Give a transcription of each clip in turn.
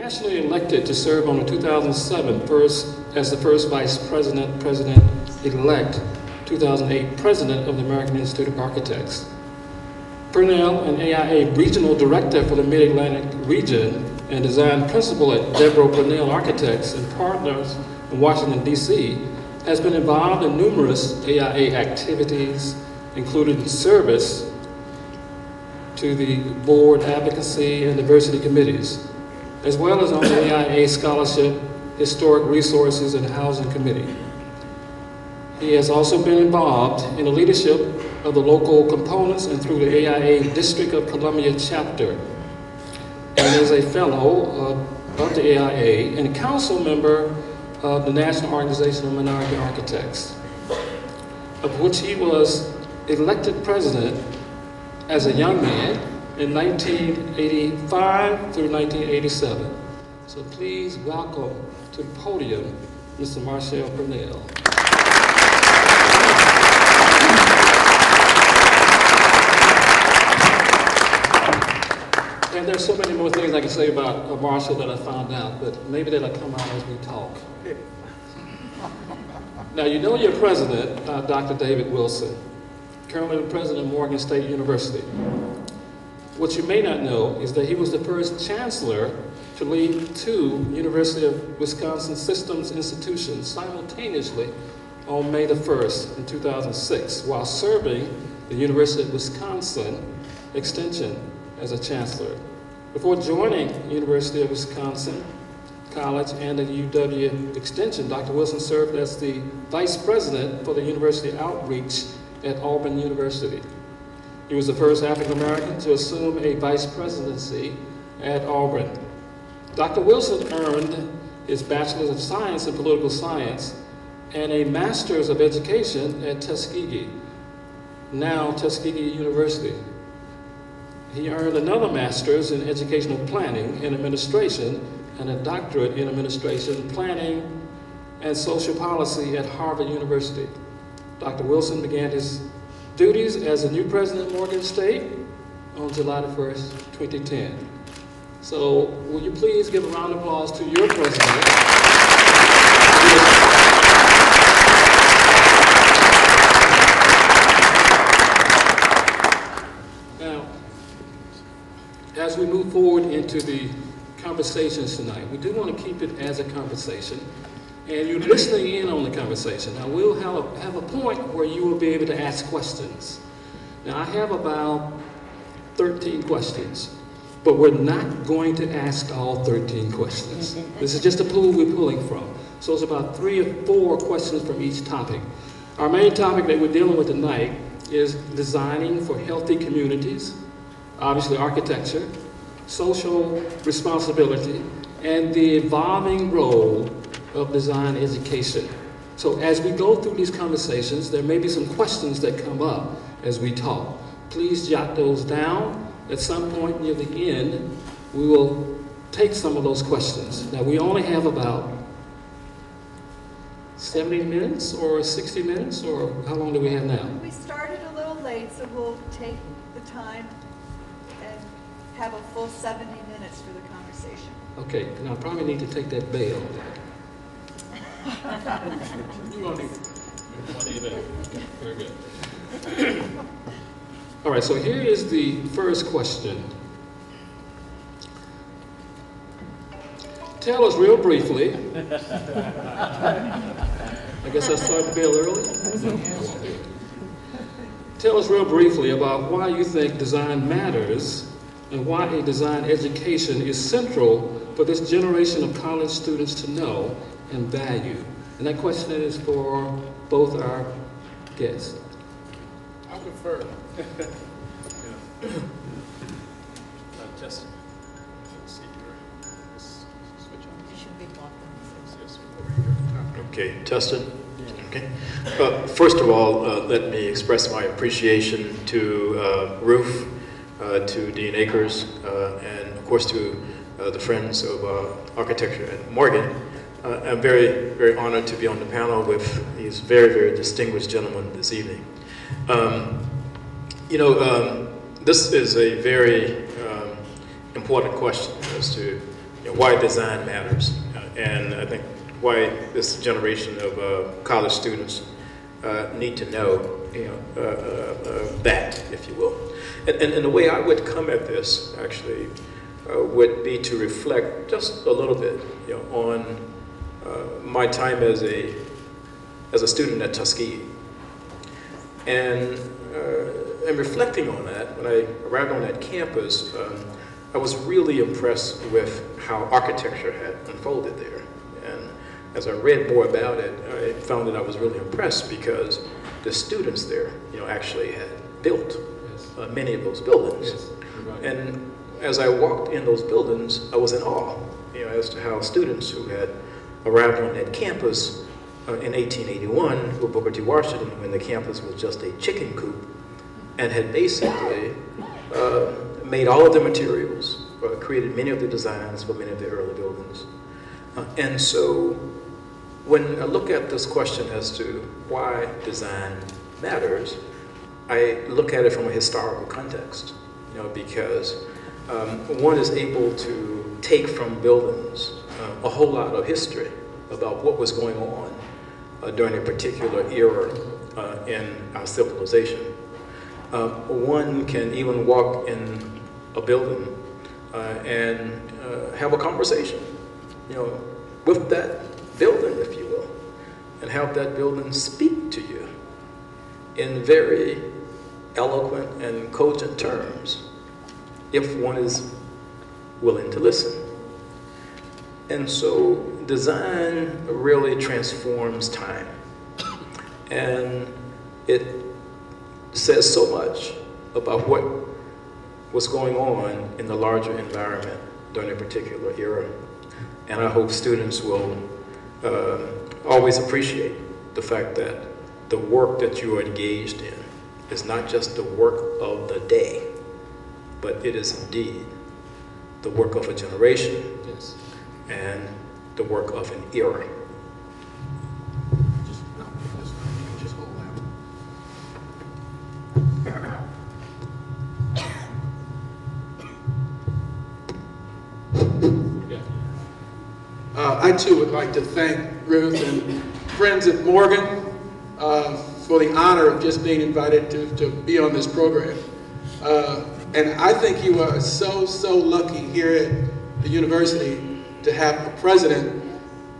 nationally elected to serve on the 2007 as the first Vice President, President-elect, 2008 President of the American Institute of Architects. Purnell, an AIA Regional Director for the Mid-Atlantic region and Design Principal at Deborah Purnell Architects and Partners in Washington, D.C., has been involved in numerous AIA activities, including service to the board advocacy and diversity committees, as well as on the AIA Scholarship, Historic Resources, and Housing Committee. He has also been involved in the leadership of the local components and through the AIA District of Columbia chapter, and is a fellow of the AIA and a council member of the National Organization of Minority Architects, of which he was elected president as a young man in 1985 through 1987. So please welcome to the podium, Mr. Marshall Purnell. And there's so many more things I can say about Marshall that I found out, but maybe that'll come out as we talk. Now, you know your president, Dr. David Wilson, currently the president of Morgan State University. What you may not know is that he was the first chancellor to lead two University of Wisconsin systems institutions simultaneously on May the 1st in 2006, while serving the University of Wisconsin Extension as a chancellor. Before joining University of Wisconsin College and the UW Extension, Dr. Wilson served as the vice president for the university outreach at Auburn University. He was the first African American to assume a vice presidency at Auburn. Dr. Wilson earned his Bachelor's of Science in Political Science and a Master's of Education at Tuskegee, now Tuskegee University. He earned another Master's in Educational Planning and Administration and a Doctorate in Administration, Planning, and Social Policy at Harvard University. Dr. Wilson began his duties as the new president of Morgan State on July the 1st, 2010. So will you please give a round of applause to your president. Now, as we move forward into the conversations tonight, we do want to keep it as a conversation, and you're listening in on the conversation. Now, we'll have a point where you will be able to ask questions. Now, I have about 13 questions, but we're not going to ask all 13 questions. This is just a pool we're pulling from. So it's about 3 or 4 questions from each topic. Our main topic that we're dealing with tonight is designing for healthy communities, obviously architecture, social responsibility, and the evolving role of design education. So as we go through these conversations, there may be some questions that come up as we talk. Please jot those down. At some point near the end, we will take some of those questions. Now, we only have about 70 minutes or 60 minutes, or how long do we have now? We started a little late, so we'll take the time and have a full 70 minutes for the conversation. Okay, now I probably need to take that bail. You won't need it. Okay, very good. All right, so here is the first question. Tell us real briefly. I guess I started the bail early. Tell us real briefly about why you think design matters and why a design education is central for this generation of college students to know and value. And that question is for both our guests. I prefer. Justin. Let's see here. Let's switch on. You should be walking. Yes, over here. Okay, Justin. Okay. First of all, let me express my appreciation to Ruth, to Dean Akers, and of course to the Friends of Architecture at Morgan. I'm very, very honored to be on the panel with these very, very distinguished gentlemen this evening. This is a very important question as to why design matters, and I think why this generation of college students need to know, that, if you will. And the way I would come at this, actually, would be to reflect just a little bit, on my time as a student at Tuskegee. And reflecting on that, when I arrived on that campus, I was really impressed with how architecture had unfolded there. And as I read more about it, I found that I was really impressed because the students there, actually had built many of those buildings. Yes. Right. And as I walked in those buildings, I was in awe, as to how students who had arrived on that campus in 1881 with Booker T. Washington, when the campus was just a chicken coop, and had basically made all of the materials, created many of the designs for many of the early buildings. And so when I look at this question as to why design matters, I look at it from a historical context, because one is able to take from buildings a whole lot of history about what was going on during a particular era in our civilization. One can even walk in a building and have a conversation, with that building, if you will, and have that building speak to you in very eloquent and cogent terms, if one is willing to listen. And so design really transforms time. And it says so much about what was going on in the larger environment during a particular era. And I hope students will always appreciate the fact that the work that you are engaged in is not just the work of the day, but it is indeed the work of a generation. Yes. And the work of an era. Just hold that. Yeah. I too would like to thank Ruth and friends at Morgan for the honor of just being invited to be on this program. And I think you are so lucky here at the university to have a president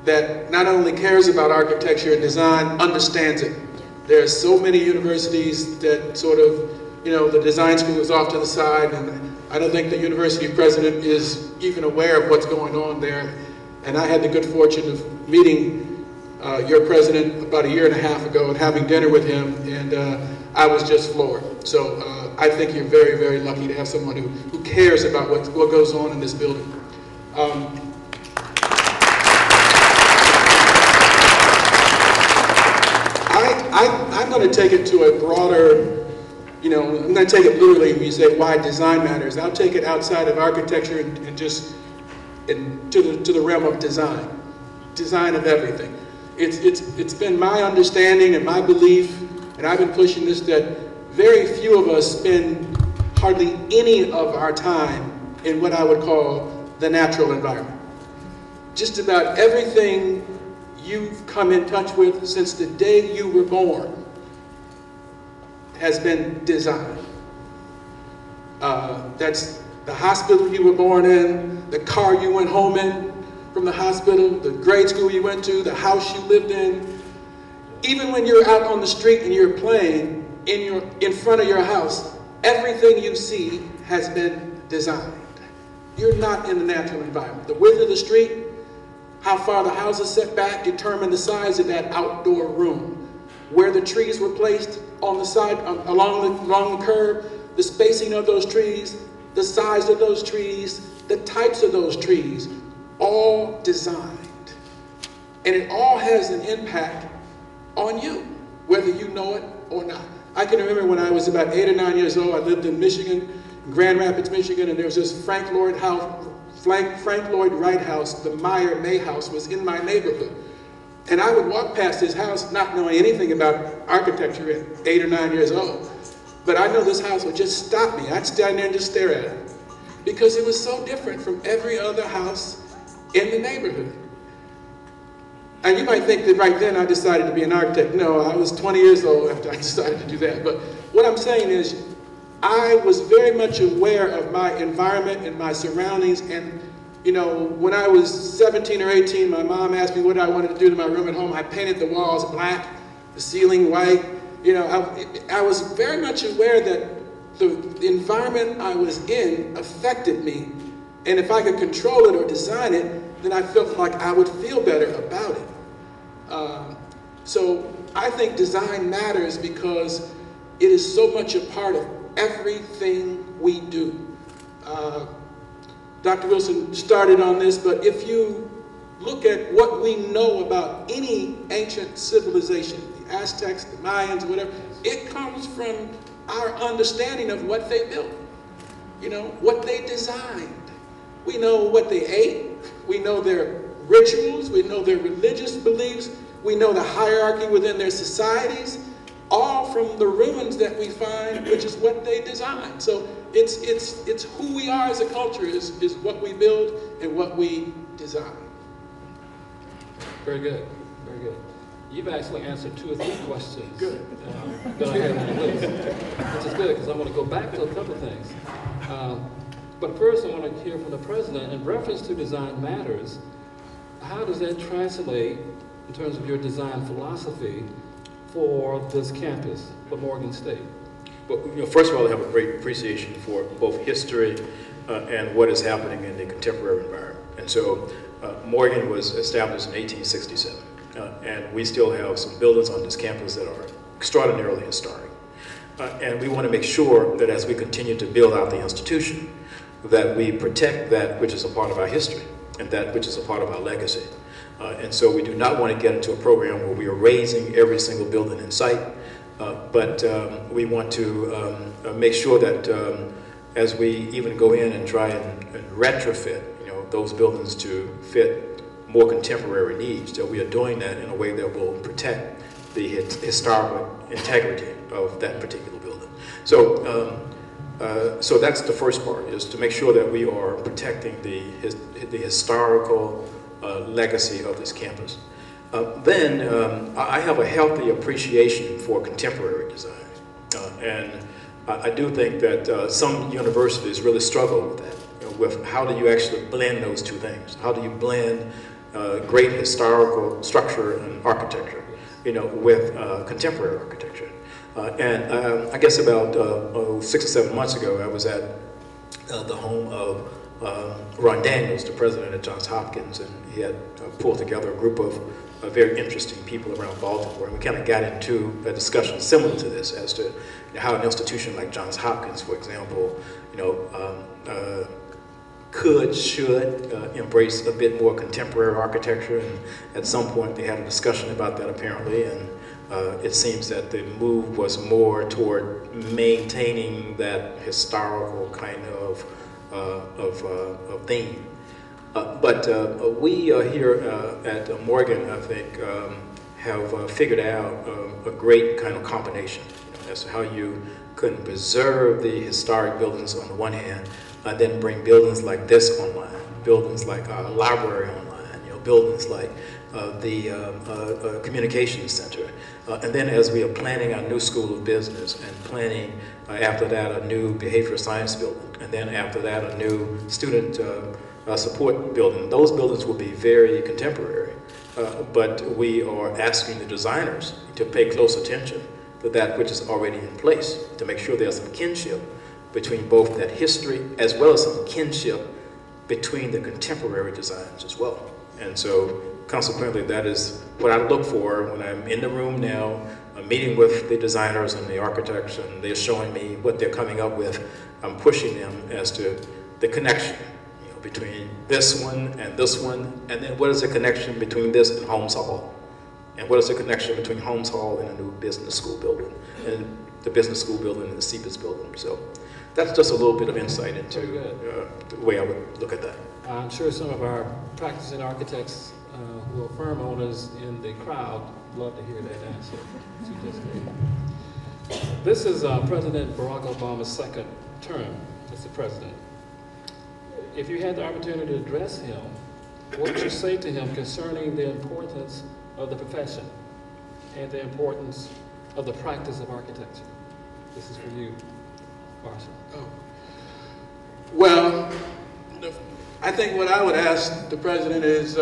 that not only cares about architecture and design, understands it. There are so many universities that sort of, the design school is off to the side, and I don't think the university president is even aware of what's going on there. And I had the good fortune of meeting your president about 1.5 years ago and having dinner with him, and I was just floored. So I think you're very, very lucky to have someone who cares about what goes on in this building. I'm going to take it to a broader, I'm going to take it literally when you say why design matters. I'll take it outside of architecture and just to the realm of design of everything. It's been my understanding and my belief, and I've been pushing this, that very few of us spend hardly any of our time in what I would call the natural environment. Just about everything you've come in touch with since the day you were born has been designed. That's the hospital you were born in, the car you went home in from the hospital, the grade school you went to, the house you lived in. Even when you're out on the street and you're playing in front of your house, everything you see has been designed. You're not in the natural environment. The width of the street, how far the house is set back, determine the size of that outdoor room. Where the trees were placed on the side, along the curb, the spacing of those trees, the size of those trees, the types of those trees, all designed. And it all has an impact on you, whether you know it or not. I can remember when I was about 8 or 9 years old, I lived in Michigan, in Grand Rapids, Michigan, and there was this Frank Lloyd Wright house, the Meyer May house, was in my neighborhood. And I would walk past his house not knowing anything about architecture at 8 or 9 years old. But I know this house would just stop me. I'd stand there and just stare at it. Because it was so different from every other house in the neighborhood. And you might think that right then I decided to be an architect. No, I was 20 years old after I decided to do that. But what I'm saying is, I was very much aware of my environment and my surroundings. And, you know, when I was 17 or 18, my mom asked me what I wanted to do to my room at home. I painted the walls black, the ceiling white. You know, I was very much aware that the environment I was in affected me. And if I could control it or design it, then I felt like I would feel better about it. So I think design matters because it is so much a part of everything we do. Dr. Wilson started on this, but if you look at what we know about any ancient civilization, the Aztecs, the Mayans, whatever, it comes from our understanding of what they built, you know, what they designed. We know what they ate, we know their rituals, we know their religious beliefs, we know the hierarchy within their societies, all from the ruins that we find, which is what they designed. So it's who we are as a culture is what we build and what we design. Very good, very good. You've actually answered 2 or 3 questions. Good. That I had on the list, which is good because I want to go back to a couple of things. But first I want to hear from the President in reference to Design Matters. How does that translate in terms of your design philosophy for this campus, for Morgan State? Well, you know, first of all, I have a great appreciation for both history and what is happening in the contemporary environment. And so Morgan was established in 1867, and we still have some buildings on this campus that are extraordinarily historic. And we want to make sure that as we continue to build out the institution, that we protect that which is a part of our history and that which is a part of our legacy. And so we do not want to get into a program where we are raising every single building in sight, but we want to make sure that as we even go in and try and retrofit, you know, those buildings to fit more contemporary needs, that we are doing that in a way that will protect the historical integrity of that particular building. So, so that's the first part, is to make sure that we are protecting the historical legacy of this campus. Then I have a healthy appreciation for contemporary design. And I do think that some universities really struggle with that, you know, with how do you actually blend those 2 things? How do you blend great historical structure and architecture, you know, with contemporary architecture? And I guess about 6 or 7 months ago, I was at the home of Ron Daniels, the president at Johns Hopkins, and he had pulled together a group of very interesting people around Baltimore, and we kind of got into a discussion similar to this as to, you know, how an institution like Johns Hopkins, for example, you know, should embrace a bit more contemporary architecture, and at some point they had a discussion about that apparently, and it seems that the move was more toward maintaining that historical kind of theme. But we here at Morgan, I think, have figured out a great kind of combination, you know, as to how you can preserve the historic buildings on the one hand, and then bring buildings like this online, buildings like our library online, you know, buildings like the communications center. And then as we are planning our new School of Business and planning after that a new behavioral science building, and then after that a new student support building, those buildings will be very contemporary. But we are asking the designers to pay close attention to that which is already in place, to make sure there's some kinship between both that history as well as some kinship between the contemporary designs as well. And so consequently, that is what I look for when I'm in the room now, meeting with the designers and the architects, and they're showing me what they're coming up with. I'm pushing them as to the connection, you know, between this one, and then what is the connection between this and Holmes Hall? And what is the connection between Holmes Hall and a new business school building, and the business school building and the CBIS building? So that's just a little bit of insight into the way I would look at that. I'm sure some of our practicing architects who are firm owners in the crowd love to hear that answer that you just gave. This is President Barack Obama's 2nd term as the president. If you had the opportunity to address him what would you say to him concerning the importance of the profession and the importance of the practice of architecture? This is for you, Marshall. Oh. Well, I think what I would ask the president is,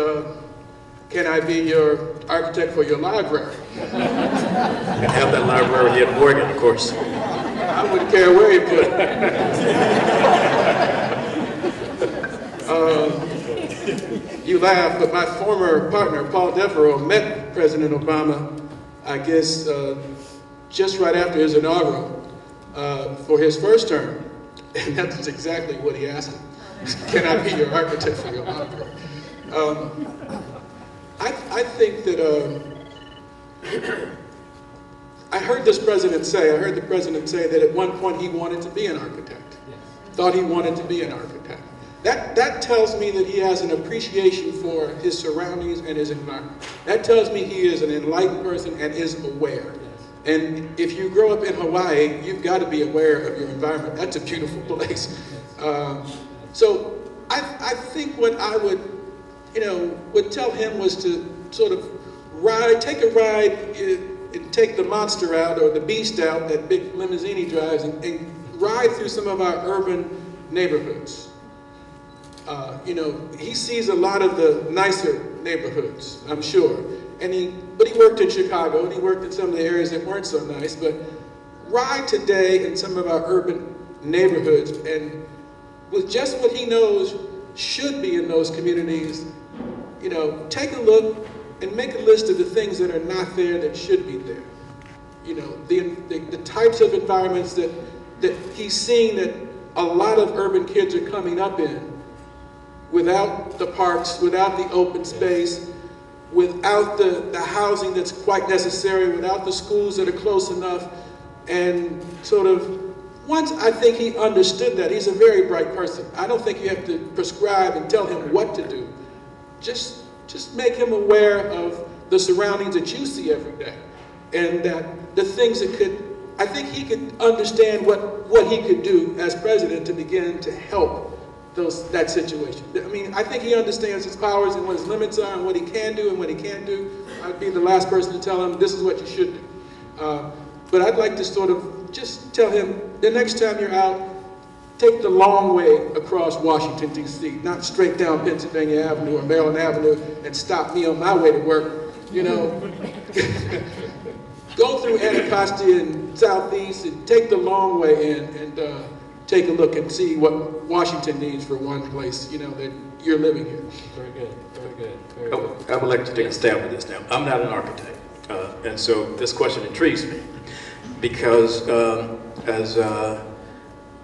can I be your architect for your library? And have that library here in Oregon, of course. I wouldn't care where he put it. You laugh, but my former partner, Paul Devereaux, met President Obama, I guess, just right after his inaugural for his first term. And that's exactly what he asked him. Can I be your architect for your library? I think that I heard the president say that at one point he wanted to be an architect. Thought he wanted to be an architect. That tells me that he has an appreciation for his surroundings and his environment. That tells me he is an enlightened person and is aware. And if you grow up in Hawaii, you've got to be aware of your environment. That's a beautiful place. So I think what I would tell him was to sort of take a ride and take the monster out or the beast out, that big limousine he drives, and ride through some of our urban neighborhoods. He sees a lot of the nicer neighborhoods, I'm sure. But he worked in Chicago, and he worked in some of the areas that weren't so nice. But ride today in some of our urban neighborhoods, and with just what he knows should be in those communities, take a look and make a list of the things that are not there that should be there. The types of environments that he's seeing that a lot of urban kids are coming up in, without the parks, without the open space, without the housing that's quite necessary, without the schools that are close enough, and sort of, once I think he understood that, he's a very bright person. I don't think you have to prescribe and tell him what to do. Just make him aware of the surroundings that you see every day, and that the things that I think he could understand what he could do as president to begin to help that situation. I mean, I think he understands his powers and what his limits are and what he can do and what he can't do. I'd be the last person to tell him this is what you should do. But I'd like to sort of just tell him, the next time you're out, take the long way across Washington, D.C., not straight down Pennsylvania Avenue or Maryland Avenue and stop me on my way to work. Go through Anacostia and Southeast and take the long way in and take a look and see what Washington needs for one place, that you're living here. Very good, very good, very good. I would like to take a stab at this now. I'm not an architect, and so this question intrigues me because as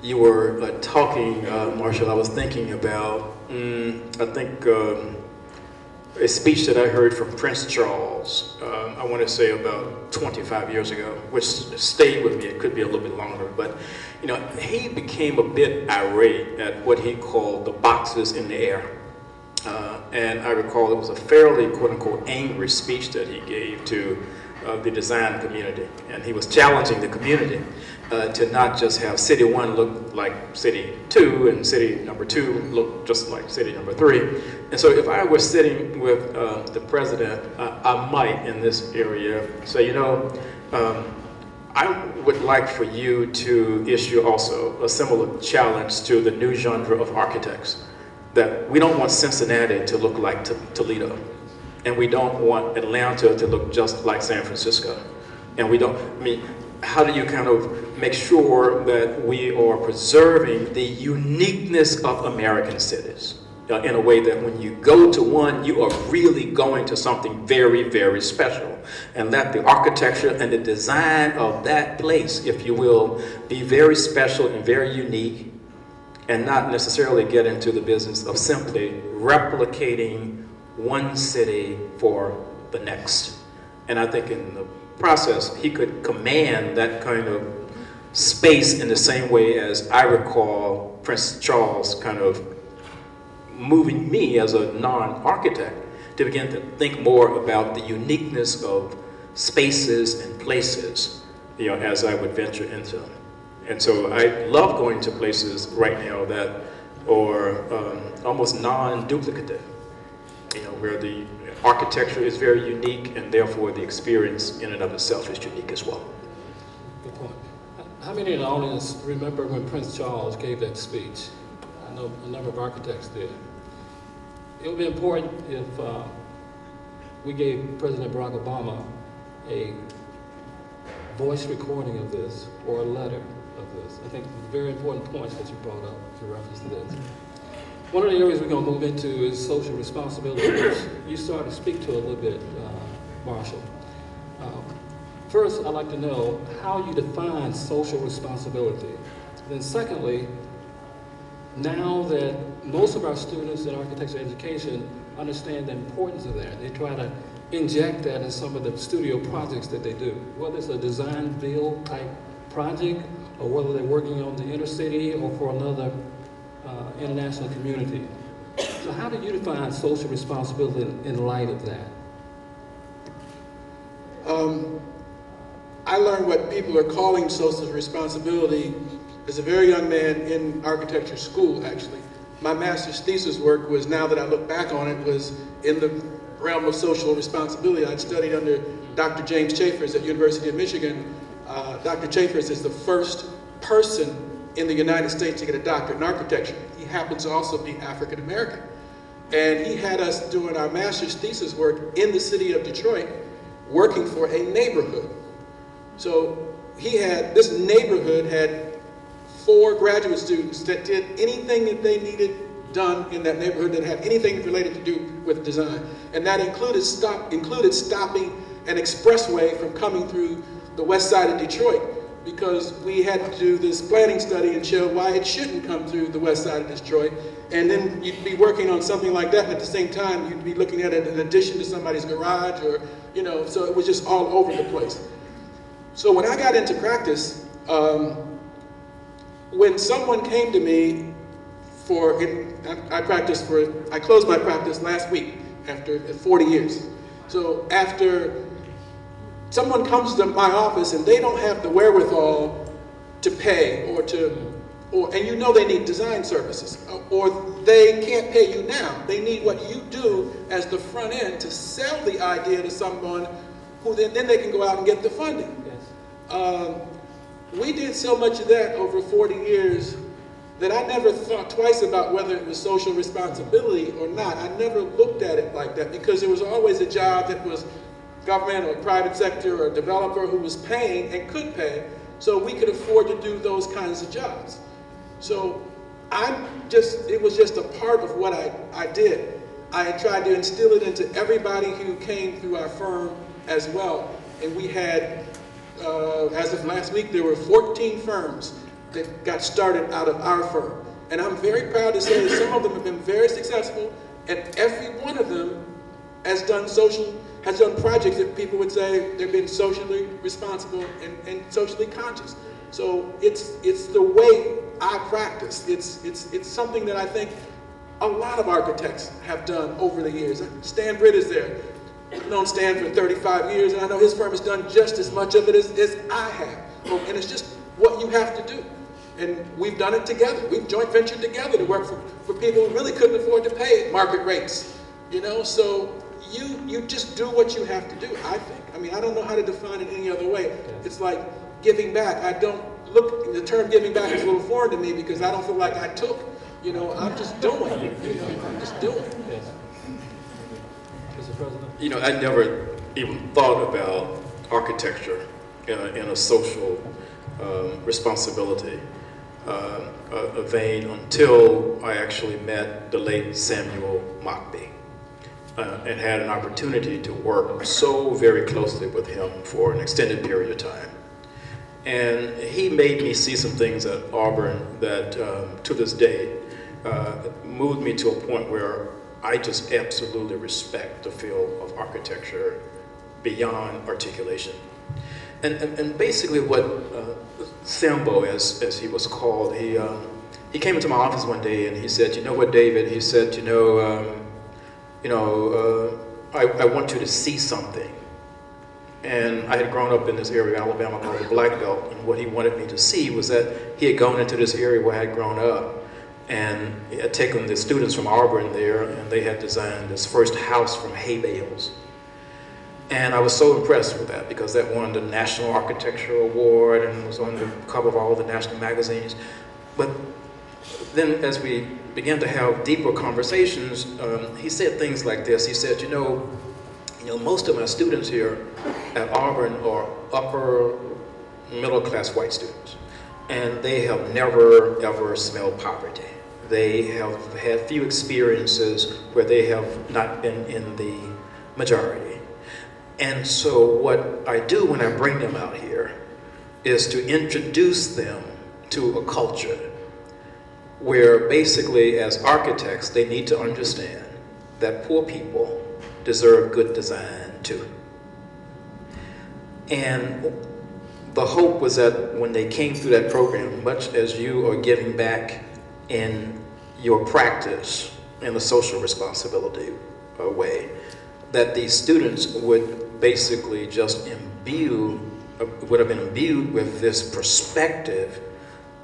you were talking, Marshall, I was thinking about, I think, a speech that I heard from Prince Charles, I want to say about 25 years ago, which stayed with me. It could be a little bit longer, but he became a bit irate at what he called the boxes in the air. And I recall it was a fairly, quote-unquote, angry speech that he gave to the design community. And he was challenging the community to not just have City 1 look like City 2 and City number 2 look just like City number 3. And so if I were sitting with the president, I might in this area say, I would like for you to issue also a similar challenge to the new genre of architects, that we don't want Cincinnati to look like Toledo, and we don't want Atlanta to look just like San Francisco. And how do you kind of make sure that we are preserving the uniqueness of American cities in a way that when you go to one, you are really going to something very, very special, and that the architecture and the design of that place, if you will, be very special and very unique, and not necessarily get into the business of simply replicating one city for the next. And I think in the process, he could command that kind of space in the same way as I recall Prince Charles kind of moving me as a non-architect to begin to think more about the uniqueness of spaces and places, as I would venture into them. And so I love going to places right now that are almost non-duplicative. where the architecture is very unique, and therefore the experience in and of itself is unique as well. Good point. How many in the audience remember when Prince Charles gave that speech? I know a number of architects did. It would be important if we gave President Barack Obama a voice recording of this or a letter of this. I think very important points that you brought up in reference to this. One of the areas we're going to move into is social responsibility, which you started to speak to a little bit, Marshall. First, I'd like to know how you define social responsibility. Then secondly, now that most of our students in architectural education understand the importance of that, they try to inject that in some of the studio projects that they do, whether it's a design build type project or whether they're working on the inner city or for another international community. So how do you define social responsibility in light of that? I learned what people are calling social responsibility as a very young man in architecture school, actually. My master's thesis work was, now that I look back on it, was in the realm of social responsibility. I'd studied under Dr. James Chaffers at University of Michigan. Dr. Chaffers is the first person in the United States to get a doctorate in architecture. He happens to also be African American. And he had us doing our master's thesis work in the city of Detroit, working for a neighborhood. So this neighborhood had 4 graduate students that did anything that they needed done in that neighborhood that had anything related to do with design. And that included stopping an expressway from coming through the west side of Detroit, because we had to do this planning study and show why it shouldn't come through the west side of Detroit. And then you'd be working on something like that, and at the same time you'd be looking at it in addition to somebody's garage, or, so it was just all over the place. So when I got into practice, when someone came to me I closed my practice last week after 40 years. So after someone comes to my office and they don't have the wherewithal to pay and they need design services, or they can't pay you now. They need what you do as the front end to sell the idea to someone who then they can go out and get the funding. Yes. We did so much of that over 40 years that I never thought twice about whether it was social responsibility or not. I never looked at it like that, because it was always a job that was government or private sector or a developer who was paying and could pay, so we could afford to do those kinds of jobs. So it was just a part of what I did. I tried to instill it into everybody who came through our firm as well. And we had, as of last week, there were 14 firms that got started out of our firm. And I'm very proud to say that some of them have been very successful, and every one of them has done projects that people would say they've been socially responsible and socially conscious. So it's the way I practice. It's something that I think a lot of architects have done over the years. Stan Britt is there. I've known Stan for 35 years, and I know his firm has done just as much of it as I have. And it's just what you have to do. And we've done it together. We've joint ventured together to work for people who really couldn't afford to pay market rates. So you just do what you have to do, I think. I mean, I don't know how to define it any other way. It's like giving back. The term giving back is a little foreign to me, because I don't feel like I took. I'm just doing. I'm just doing. Yes. Mr. President? I never even thought about architecture in a social responsibility vein until I actually met the late Samuel Mockbee and had an opportunity to work so very closely with him for an extended period of time. And he made me see some things at Auburn that to this day moved me to a point where I just absolutely respect the field of architecture beyond articulation. And basically what Sambo, as he was called, he came into my office one day and he said, "You know what, David?" He said, I want you to see something. And I had grown up in this area of Alabama called the Black Belt, and what he wanted me to see was that he had gone into this area where I had grown up, and had taken the students from Auburn there, and they had designed this first house from hay bales. And I was so impressed with that because that won the National Architecture Award and was on the cover of all the national magazines. But then as we began to have deeper conversations, he said things like this. He said, you know, most of my students here at Auburn are upper middle class white students, and they have never ever smelled poverty. They have had few experiences where they have not been in the majority. And so what I do when I bring them out here is to introduce them to a culture where basically as architects they need to understand that poor people deserve good design too. And the hope was that when they came through that program, much as you are giving back in your practice in a social responsibility way, that these students would basically just would have been imbued with this perspective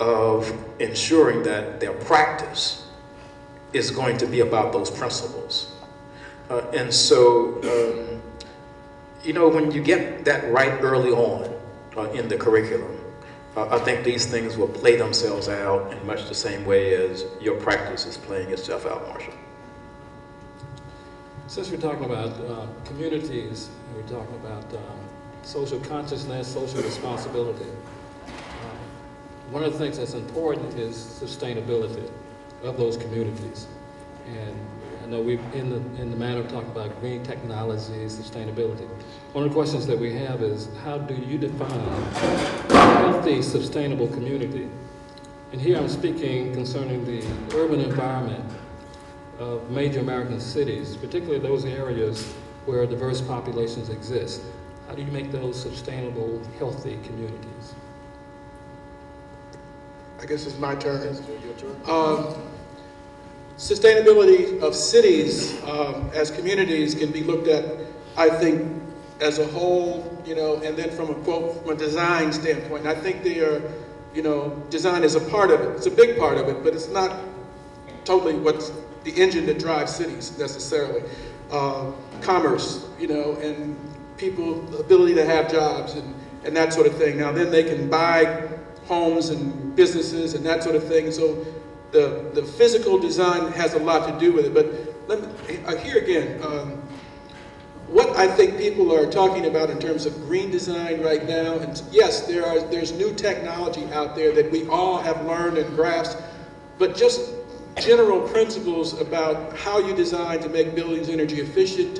of ensuring that their practice is going to be about those principles. And so, you know, when you get that right early on in the curriculum, I think these things will play themselves out in much the same way as your practice is playing itself out, Marshall. Since we're talking about communities, we're talking about social consciousness, social responsibility. One of the things that's important is sustainability of those communities. And I know we've, in the matter of talking about green technology, sustainability, one of the questions that we have is, how do you define a healthy, sustainable community? And here I'm speaking concerning the urban environment of major American cities, particularly those areas where diverse populations exist. How do you make those sustainable, healthy communities? I guess it's my turn. Sustainability of cities as communities can be looked at, I think, as a whole, you know, and then from a quote, from a design standpoint. And I think they are, you know, design is a part of it. It's a big part of it, but it's not totally what's the engine that drives cities necessarily. Commerce, you know, and people's ability to have jobs and that sort of thing. Now then they can buy homes and businesses and that sort of thing. So the physical design has a lot to do with it. But let me, here again, what I think people are talking about in terms of green design right now, and yes, there's new technology out there that we all have learned and grasped, but just general principles about how you design to make buildings energy efficient,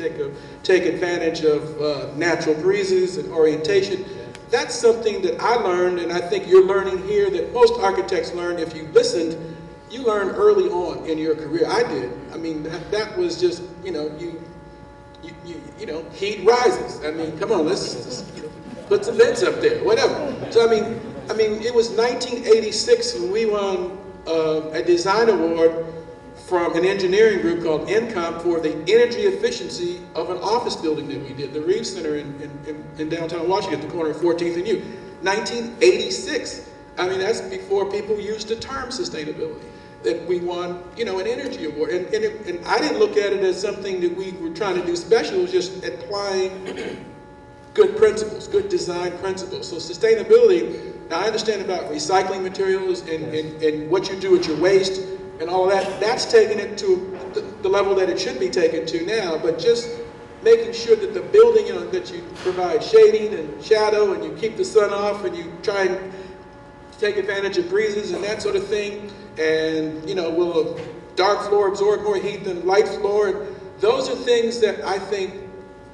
take advantage of natural breezes and orientation. That's something that I learned, and I think you're learning here, that most architects learn. If you listened, you learned early on in your career. I did. I mean, that was just, you know, you know, heat rises. I mean, come on, let's put some vents up there, whatever. So I mean, it was 1986 when we won a design award from an engineering group called NCOM for the energy efficiency of an office building that we did, the Reeves Center in downtown Washington, at the corner of 14th and U. 1986. I mean, that's before people used the term sustainability, that we won, you know, an energy award. And I didn't look at it as something that we were trying to do special. It was just applying good principles, good design principles. So sustainability, now I understand about recycling materials and what you do with your waste and all of that. That's taking it to the level that it should be taken to now, but just making sure that the building, you know, that you provide shading and shadow and you keep the sun off and you try and take advantage of breezes and that sort of thing. And, you know, will a dark floor absorb more heat than light floor? And those are things that I think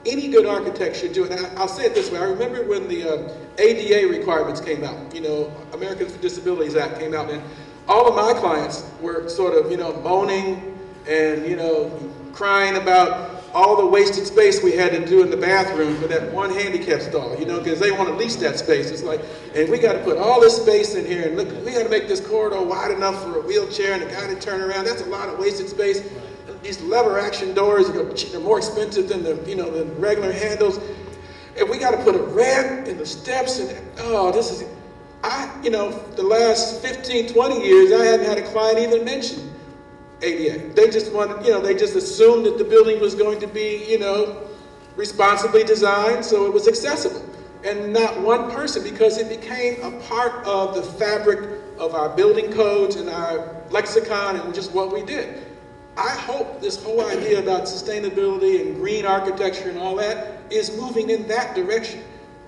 any good architect should do. And I'll say it this way. I remember when the ADA requirements came out, you know, Americans with Disabilities Act came out, and all of my clients were sort of, you know, moaning and, you know, crying about all the wasted space we had to do in the bathroom for that one handicap stall, you know, because they want to lease that space. It's like, and we got to put all this space in here, and look, we got to make this corridor wide enough for a wheelchair and a guy to turn around. That's a lot of wasted space. These lever action doors are more expensive than the, you know, the regular handles. And we got to put a ramp in the steps, and oh, this is. The last 15, 20 years, I hadn't had a client even mention ADA. They just wanted, they just assumed that the building was going to be, responsibly designed so it was accessible. And not one person, because it became a part of the fabric of our building codes and our lexicon and just what we did. I hope this whole idea about sustainability and green architecture and all that is moving in that direction,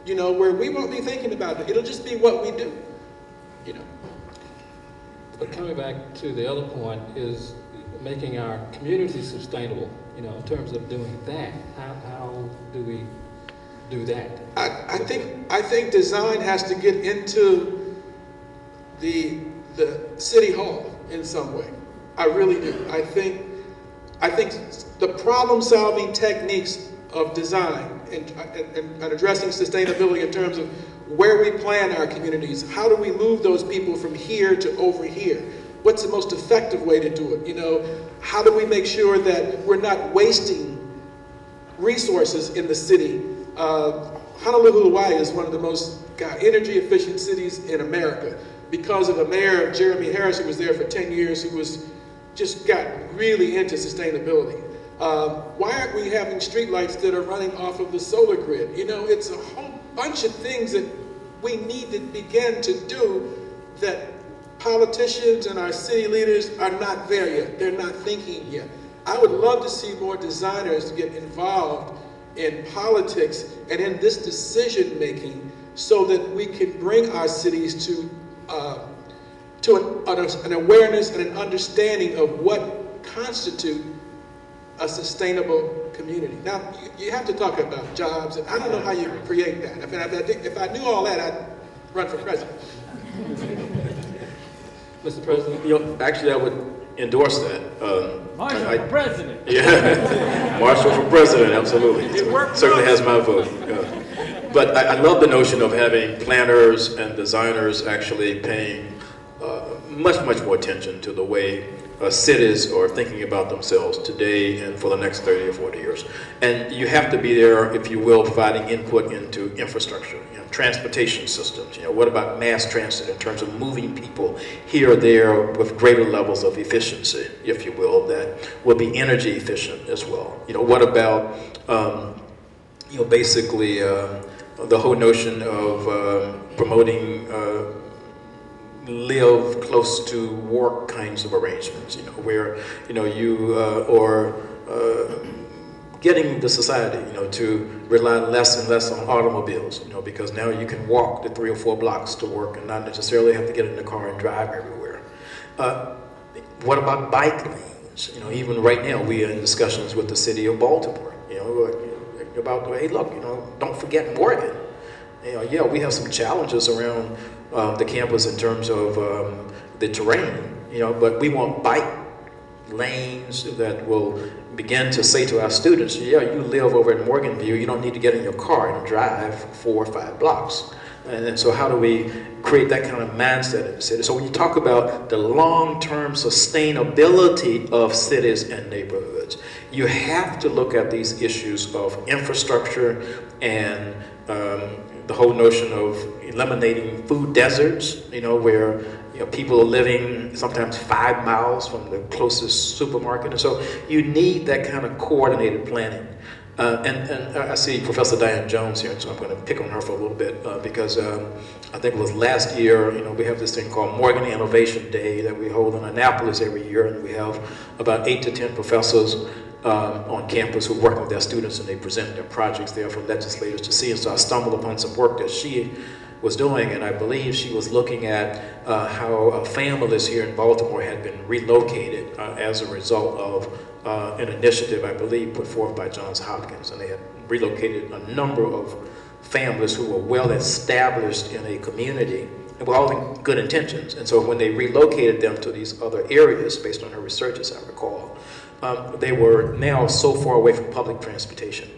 where we won't be thinking about it. It'll just be what we do, But coming back to the other point is making our community sustainable, in terms of doing that. How do we do that? I think design has to get into the city hall in some way. I really do. I think the problem-solving techniques of design and addressing sustainability in terms of where we plan our communities, how do we move those people from here to over here? What's the most effective way to do it? How do we make sure that we're not wasting resources in the city? Honolulu, Hawaii is one of the most energy efficient cities in America because of a mayor, Jeremy Harris, who was there for 10 years, who just got really into sustainability. Why aren't we having streetlights that are running off of the solar grid? It's a whole bunch of things that we need to begin to do that politicians and our city leaders are not there yet. They're not thinking yet. I would love to see more designers get involved in politics and in this decision making so that we can bring our cities to an awareness and an understanding of what constitutes a sustainable community. Now, you have to talk about jobs, and I don't know how you create that. If I knew all that, I'd run for president. Mr. President? Actually, I would endorse that. Marshall for president. Yeah, Marshall for president, absolutely. Certainly has my vote. But I love the notion of having planners and designers actually paying much more attention to the way cities are thinking about themselves today and for the next 30 or 40 years. And you have to be there, if you will, providing input into infrastructure, transportation systems. What about mass transit in terms of moving people here or there with greater levels of efficiency, if you will, that will be energy efficient as well. What about, basically the whole notion of promoting live close to work kinds of arrangements, where, or getting the society, to rely less and less on automobiles, because now you can walk the 3 or 4 blocks to work and not necessarily have to get in the car and drive everywhere. What about bike lanes? Even right now we are in discussions with the city of Baltimore, about, hey, look, don't forget Morgan. Yeah, we have some challenges around the campus in terms of the terrain, but we want bike lanes that will begin to say to our students, yeah, you live over in Morganview, you don't need to get in your car and drive 4 or 5 blocks. And so how do we create that kind of mindset in the city? So when you talk about the long-term sustainability of cities and neighborhoods, you have to look at these issues of infrastructure and the whole notion of eliminating food deserts, where people are living sometimes 5 miles from the closest supermarket. And so you need that kind of coordinated planning. And I see Professor Diane Jones here, so I'm going to pick on her for a little bit because I think it was last year, we have this thing called Morgan Innovation Day that we hold in Annapolis every year, and we have about 8 to 10 professors on campus who work with their students, and they present their projects there for legislators to see. And so I stumbled upon some work that she was doing, and I believe she was looking at how families here in Baltimore had been relocated as a result of an initiative, I believe, put forth by Johns Hopkins. And they had relocated a number of families who were well established in a community with all the good intentions. And so when they relocated them to these other areas, based on her research, as I recall, they were now so far away from public transportation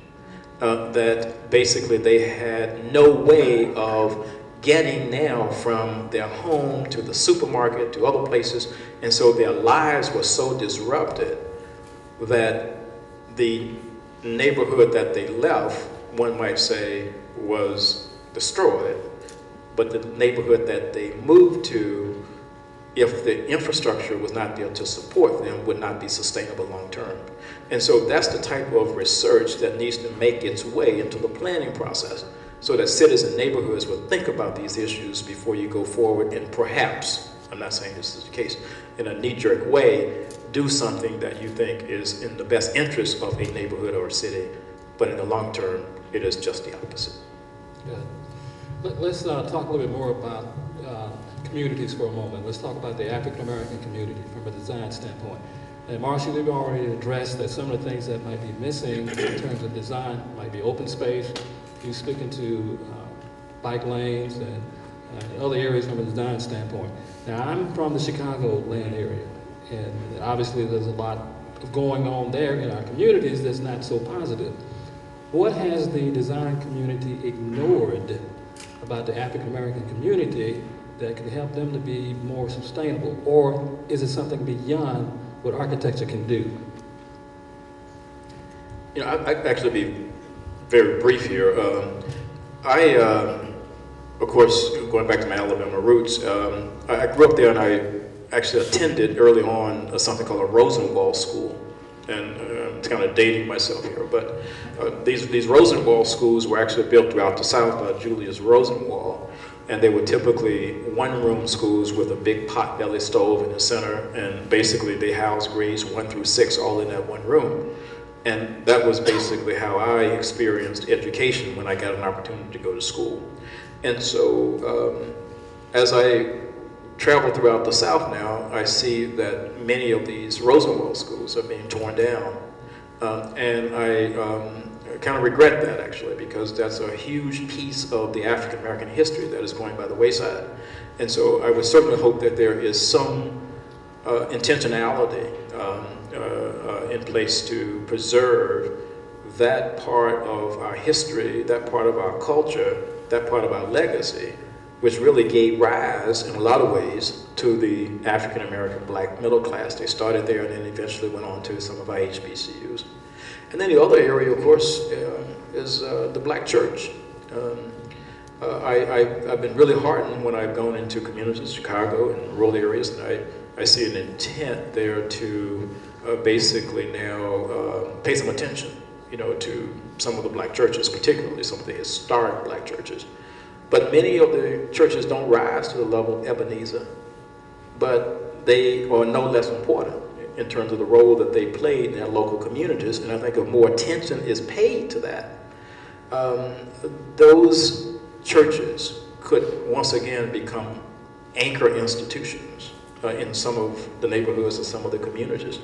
that basically they had no way of getting now from their home to the supermarket to other places. And so their lives were so disrupted that the neighborhood that they left, one might say, was destroyed but the neighborhood that they moved to, if the infrastructure was not there to support them, would not be sustainable long term. And so that's the type of research that needs to make its way into the planning process, so that cities and neighborhoods will think about these issues before you go forward and perhaps, I'm not saying this is the case, in a knee-jerk way, do something that you think is in the best interest of a neighborhood or a city, but in the long term, it is just the opposite. Yeah. Let's talk a little bit more about communities for a moment. Let's talk about the African American community from a design standpoint. And Marcia, you've already addressed that some of the things that might be missing in terms of design might be open space. You're speaking to bike lanes and other areas from a design standpoint. Now, I'm from the Chicagoland area, and obviously there's a lot going on there in our communities that's not so positive. What has the design community ignored about the African American community that could help them to be more sustainable? Or is it something beyond what architecture can do? You know, I actually be very brief here. Of course, going back to my Alabama roots, I grew up there, and I actually attended early on something called a Rosenwald school. And it's kind of dating myself here, but these Rosenwald schools were actually built throughout the South by Julius Rosenwald, and they were typically one-room schools with a big pot-belly stove in the center, and basically they housed grades 1 through 6 all in that one room. And that was basically how I experienced education when I got an opportunity to go to school. And so as I travel throughout the South now, I see that many of these Rosenwald schools are being torn down. And I kind of regret that, actually, because that's a huge piece of the African American history that is going by the wayside. And so I would certainly hope that there is some intentionality in place to preserve that part of our history, that part of our culture, that part of our legacy, which really gave rise, in a lot of ways, to the African-American black middle class. They started there and then eventually went on to some of our HBCUs. And then the other area, of course, is the black church. I've been really heartened when I've gone into communities, Chicago and rural areas, and I see an intent there to basically now pay some attention, to some of the black churches, particularly some of the historic black churches. But many of the churches don't rise to the level of Ebenezer, but they are no less important in terms of the role that they played in their local communities, and I think if more attention is paid to that, those churches could once again become anchor institutions in some of the neighborhoods and some of the communities,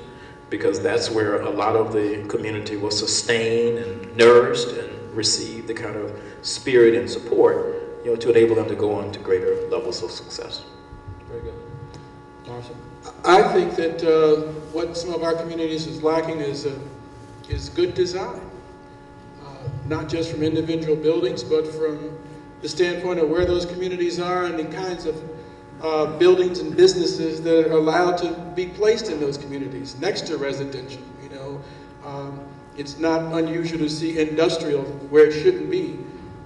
because that's where a lot of the community was sustained and nourished and received the kind of spirit and support to enable them to go on to greater levels of success. Very good. Marcia? I think that what some of our communities is lacking is good design, not just from individual buildings, but from the standpoint of where those communities are and the kinds of buildings and businesses that are allowed to be placed in those communities next to residential. It's not unusual to see industrial where it shouldn't be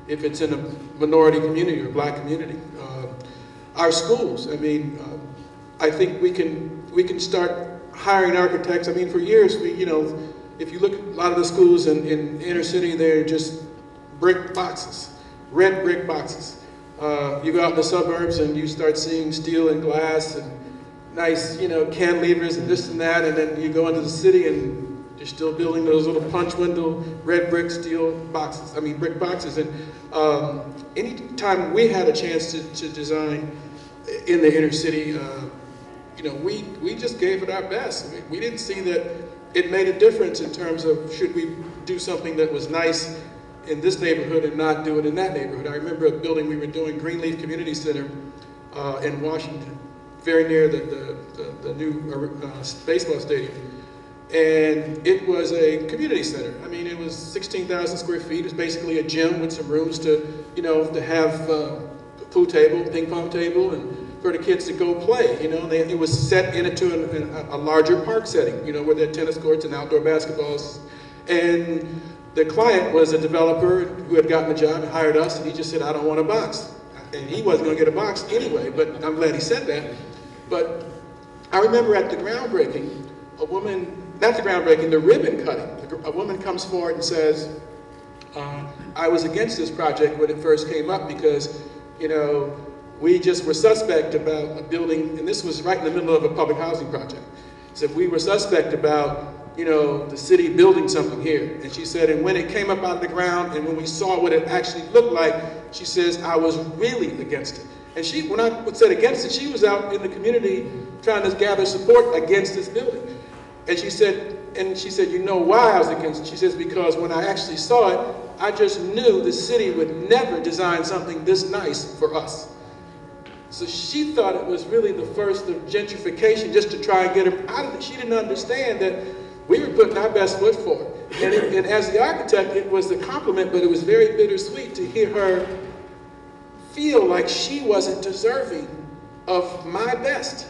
if it's in a minority community or black community. Our schools, I think we can start hiring architects. For years, if you look at a lot of the schools in inner city, they're just brick boxes, red brick boxes. You go out in the suburbs and you start seeing steel and glass and nice, cantilevers and this and that, and then you go into the city and they're still building those little punch window, red brick steel boxes, brick boxes. And any time we had a chance to design in the inner city, we just gave it our best. We didn't see that it made a difference in terms of should we do something that was nice in this neighborhood and not do it in that neighborhood. I remember a building we were doing, Greenleaf Community Center in Washington, very near the new baseball stadium. And it was a community center. It was 16,000 square feet. It was basically a gym with some rooms to, to have a pool table, ping pong table, and for the kids to go play. It was set into a larger park setting, where there are tennis courts and outdoor basketballs. And the client was a developer who had gotten the job and hired us, and he just said, I don't want a box. And he wasn't going to get a box anyway, but I'm glad he said that. But I remember at the groundbreaking, a woman, not the groundbreaking, the ribbon cutting, a woman comes forward and says, I was against this project when it first came up because, you know, we just were suspect about a building, and this was right in the middle of a public housing project. So we were suspect about, you know, the city building something here. And she said, and when it came up out of the ground and when we saw what it actually looked like, she says, I was really against it. And she, when I said against it, she was out in the community trying to gather support against this building. And she said, you know why I was against it? She says, because when I actually saw it, I just knew the city would never design something this nice for us. So she thought it was really the first of gentrification just to try and get her out of it. She didn't understand that we were putting our best foot forward. And as the architect, it was a compliment, but it was very bittersweet to hear her feel like she wasn't deserving of my best.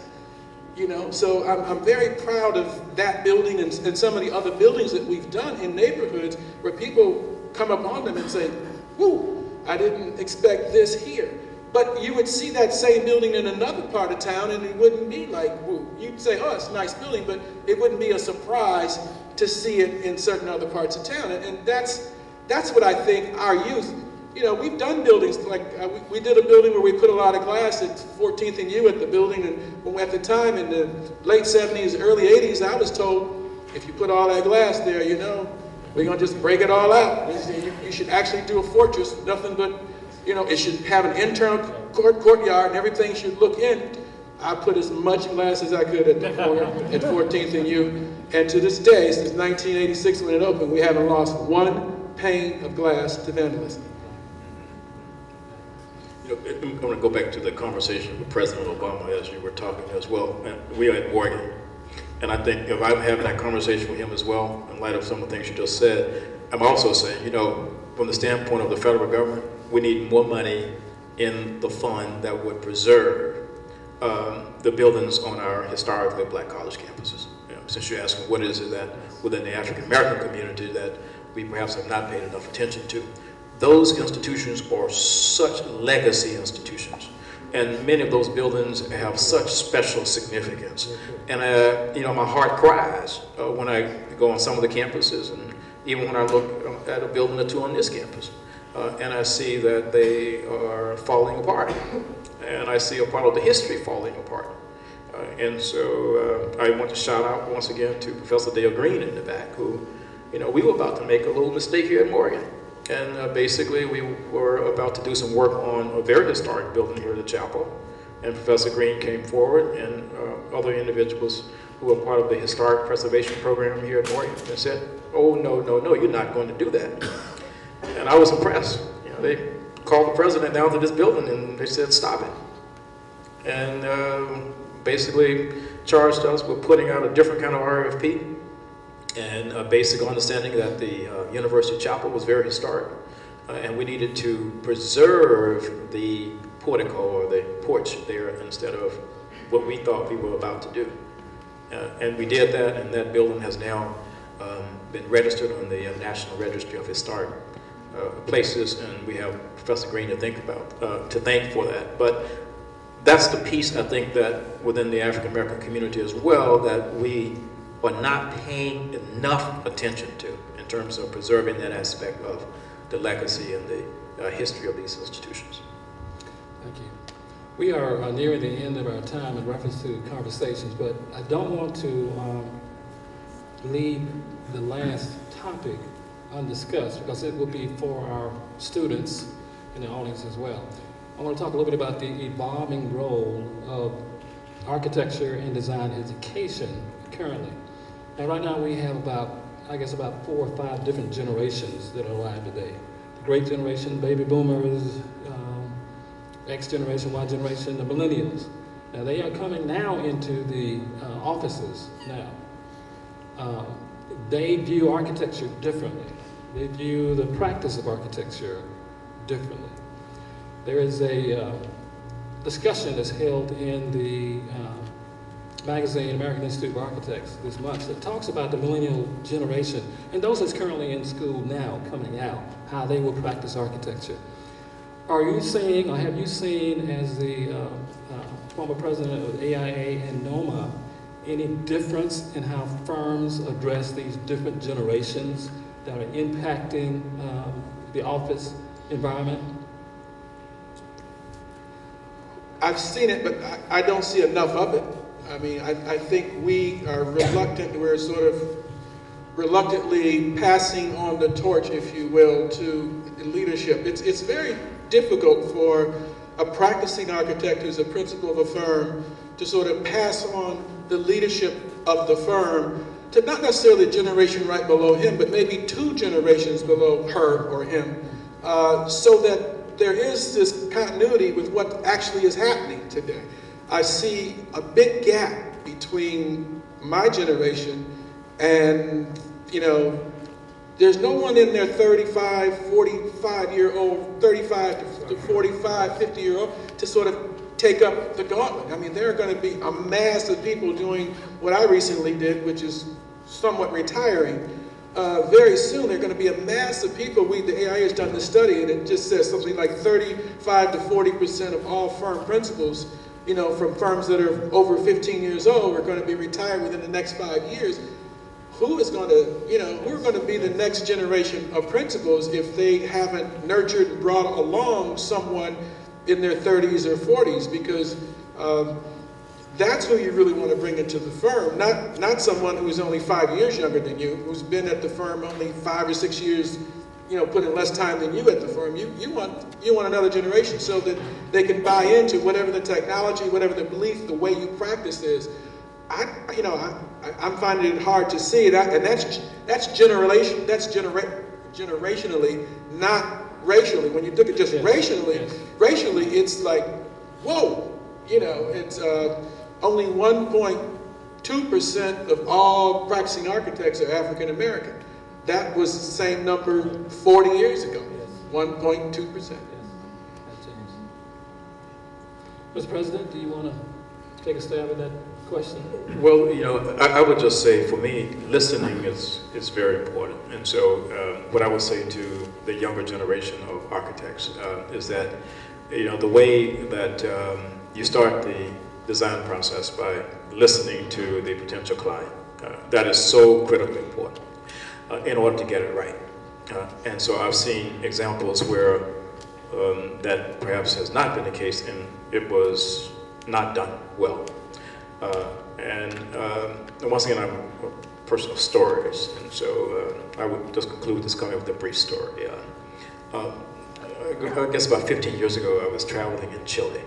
You know, so I'm very proud of that building and some of the other buildings that we've done in neighborhoods where people come upon them and say, whoo, I didn't expect this here. But you would see that same building in another part of town and it wouldn't be like, woo. You'd say, oh, it's a nice building, but it wouldn't be a surprise to see it in certain other parts of town. And that's what I think our youth, you know, we've done buildings like, we did a building where we put a lot of glass at 14th and U at the building, and at the time in the late 70s, early 80s, I was told, if you put all that glass there, you know, we're gonna just break it all out. You should actually do a fortress, nothing but, you know, it should have an internal courtyard and everything should look in. I put as much glass as I could at the corner at 14th and U, and to this day, since 1986 when it opened, we haven't lost one pane of glass to vandalism. You know, I'm going to go back to the conversation with President Obama as you were talking as well. We are at Morgan, and I think if I'm having that conversation with him as well, in light of some of the things you just said, I'm also saying, you know, from the standpoint of the federal government, we need more money in the fund that would preserve the buildings on our historically black college campuses. You know, since you're asking what is it that within the African American community that we perhaps have not paid enough attention to. Those institutions are such legacy institutions, and many of those buildings have such special significance. And you know, my heart cries when I go on some of the campuses, and even when I look at a building or two on this campus, and I see that they are falling apart, and I see a part of the history falling apart. And so I want to shout out once again to Professor Dale Green in the back, who, you know, we were about to make a little mistake here at Morgan. And basically, we were about to do some work on a very historic building here at the chapel. And Professor Green came forward, and other individuals who are part of the historic preservation program here at Morgan, and said, oh, no, no, no, you're not going to do that. And I was impressed. You know, they called the president down to this building, and they said, stop it. And basically charged us with putting out a different kind of RFP, and a basic understanding that the University Chapel was very historic, and we needed to preserve the portico or the porch there instead of what we thought we were about to do. And we did that, and that building has now been registered on the National Registry of Historic Places, and we have Professor Green to thank for that. But that's the piece, I think, that within the African American community as well, that we are not paying enough attention to in terms of preserving that aspect of the legacy and the history of these institutions. Thank you. We are nearing the end of our time in reference to conversations, but I don't want to leave the last topic undiscussed because it will be for our students in the audience as well. I want to talk a little bit about the evolving role of architecture and design education currently. Now, right now we have about 4 or 5 different generations that are alive today. The great generation, baby boomers, X generation, Y generation, the millennials. Now they are coming now into the offices now. They view architecture differently. They view the practice of architecture differently. There is a discussion that's held in the magazine, American Institute of Architects, this month, that talks about the millennial generation and those that's currently in school now, coming out, how they will practice architecture. Are you seeing, or have you seen, as the former president of AIA and NOMA, any difference in how firms address these different generations that are impacting the office environment? I've seen it, but I don't see enough of it. I mean, I think we are reluctant, we're sort of reluctantly passing on the torch, if you will, to leadership. It's very difficult for a practicing architect who's a principal of a firm to sort of pass on the leadership of the firm to not necessarily the generation right below him, but maybe 2 generations below her or him, so that there is this continuity with what actually is happening today. I see a big gap between my generation and, you know, there's no one in their 35, 45-year-old, 35 to 45, 50-year-old to sort of take up the gauntlet. I mean, there are going to be a mass of people doing what I recently did, which is somewhat retiring. Very soon, there are going to be a mass of people. The AIA has done this study, and it just says something like 35 to 40% of all firm principals, you know, from firms that are over 15 years old, are going to be retired within the next 5 years. Who is going to, you know, who are going to be the next generation of principals if they haven't nurtured and brought along someone in their 30s or 40s? Because that's who you really want to bring into the firm, not someone who's only 5 years younger than you, who's been at the firm only 5 or 6 years, you know, putting less time than you at the firm. You want another generation so that they can buy into whatever the technology, whatever the belief, the way you practice is. I'm finding it hard to see it, and that's generationally, not racially. When you look at just racially, it's like, whoa, you know, it's only 1.2% of all practicing architects are African American. That was the same number 40 years ago, 1.2%. Mr. President, do you want to take a stab at that question? Well, you know, I would just say, for me, listening is very important. And so what I would say to the younger generation of architects is that, you know, the way that you start the design process by listening to the potential client, that is so critically important in order to get it right. And so I've seen examples where that perhaps has not been the case, and it was not done well. And once again, I'm a person of stories, and so I would just conclude this comment with a brief story. I guess about 15 years ago, I was traveling in Chile,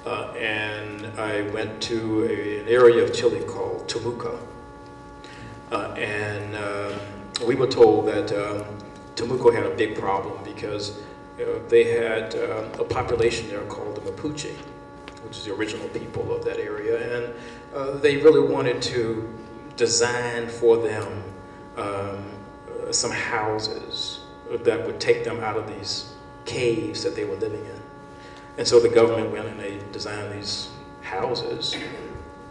and I went to an area of Chile called Temuco, and we were told that Temuco had a big problem because they had a population there called the Mapuche, which is the original people of that area, and they really wanted to design for them some houses that would take them out of these caves that they were living in. And so the government went and they designed these houses,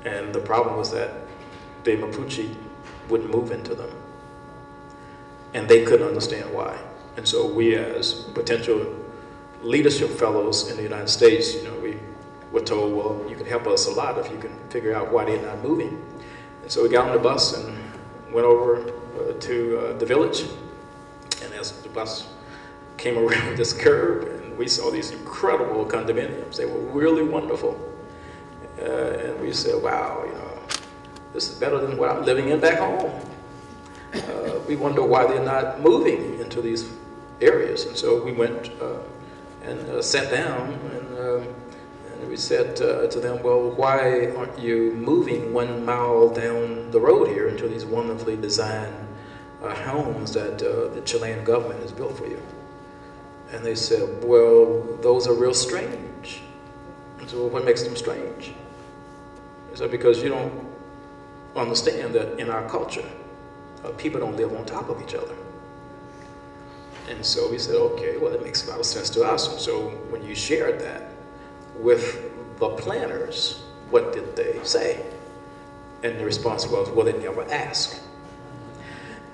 and the problem was that the Mapuche wouldn't move into them, and they couldn't understand why. And so we, as potential leadership fellows in the United States, you know, we were told, well, you can help us a lot if you can figure out why they're not moving. And so we got on the bus and went over to the village, and as the bus came around this curve, and we saw these incredible condominiums. They were really wonderful. And we said, wow, you know, this is better than what I'm living in back home. We wonder why they're not moving into these areas. And so we went and sat down, and we said to them, well, why aren't you moving 1 mile down the road here into these wonderfully designed homes that the Chilean government has built for you? And they said, well, those are real strange. And so, well, what makes them strange? I said, because you don't understand that in our culture, people don't live on top of each other. And so we said, okay, well, it makes a lot of sense to us. And so when you shared that with the planners, what did they say? And the response was, well, they never ask.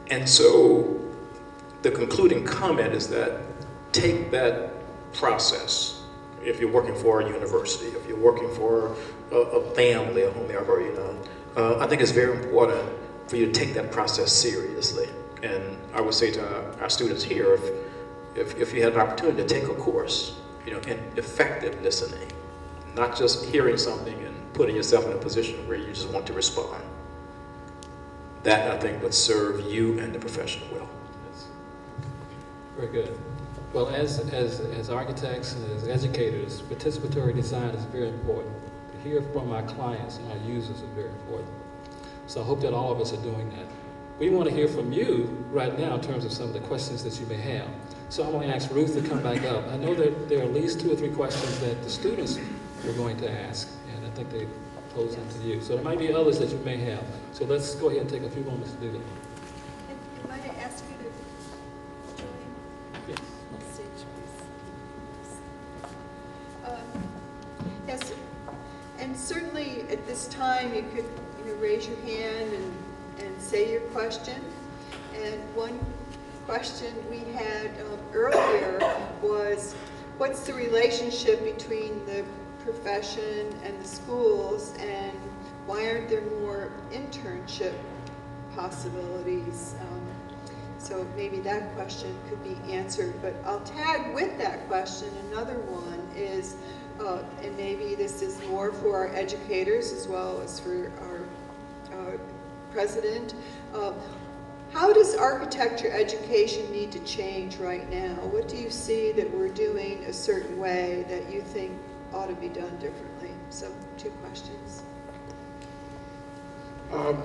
And so the concluding comment is that take that process. If you're working for a university, if you're working for a family, or whomever, I think it's very important for you to take that process seriously. And I would say to our students here, if you had an opportunity to take a course, in effective listening, not just hearing something and putting yourself in a position where you just want to respond, that I think would serve you and the profession well. Yes. Very good. Well, as architects and as educators, participatory design is very important. To hear from our clients and our users is very important. So I hope that all of us are doing that. We want to hear from you right now in terms of some of the questions that you may have. So I'm going to ask Ruth to come back up. I know that there are at least 2 or 3 questions that the students were going to ask, and I think they pose them to you. So there might be others that you may have. So let's go ahead and take a few moments to do that. And might I ask you to join Yes. the stage, please? Yes, and certainly at this time you could raise your hand and say your question. And one question we had earlier was, what's the relationship between the profession and the schools, and why aren't there more internship possibilities? So maybe that question could be answered, but I'll tag with that question another one is, and maybe this is more for our educators as well as for our president, how does architecture education need to change right now? What do you see that we're doing a certain way that you think ought to be done differently? So 2 questions.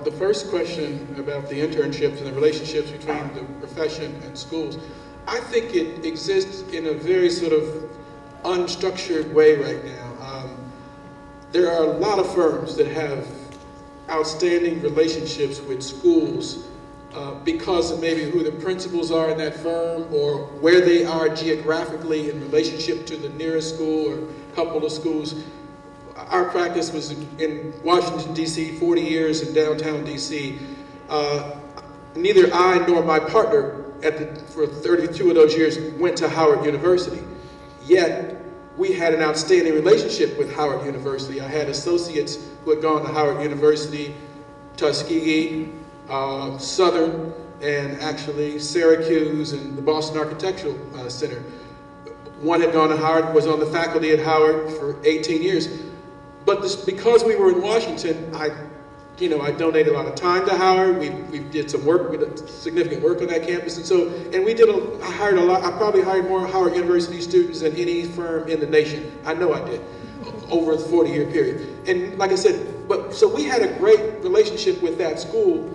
The first question about the internships and the relationships between the profession and schools, I think it exists in a very sort of unstructured way right now. There are a lot of firms that have outstanding relationships with schools because of maybe who the principals are in that firm or where they are geographically in relationship to the nearest school or a couple of schools. Our practice was in Washington, D.C., 40 years in downtown D.C. Neither I nor my partner for 32 of those years went to Howard University. Yet, we had an outstanding relationship with Howard University. I had associates who had gone to Howard University, Tuskegee, Southern, and actually Syracuse and the Boston Architectural Center. One had gone to Howard, was on the faculty at Howard for 18 years. But because we were in Washington, I donated a lot of time to Howard. We did some work, we did significant work on that campus, and we did I hired a lot. I probably hired more Howard University students than any firm in the nation. I know I did, over a 40-year period. And like I said, so we had a great relationship with that school.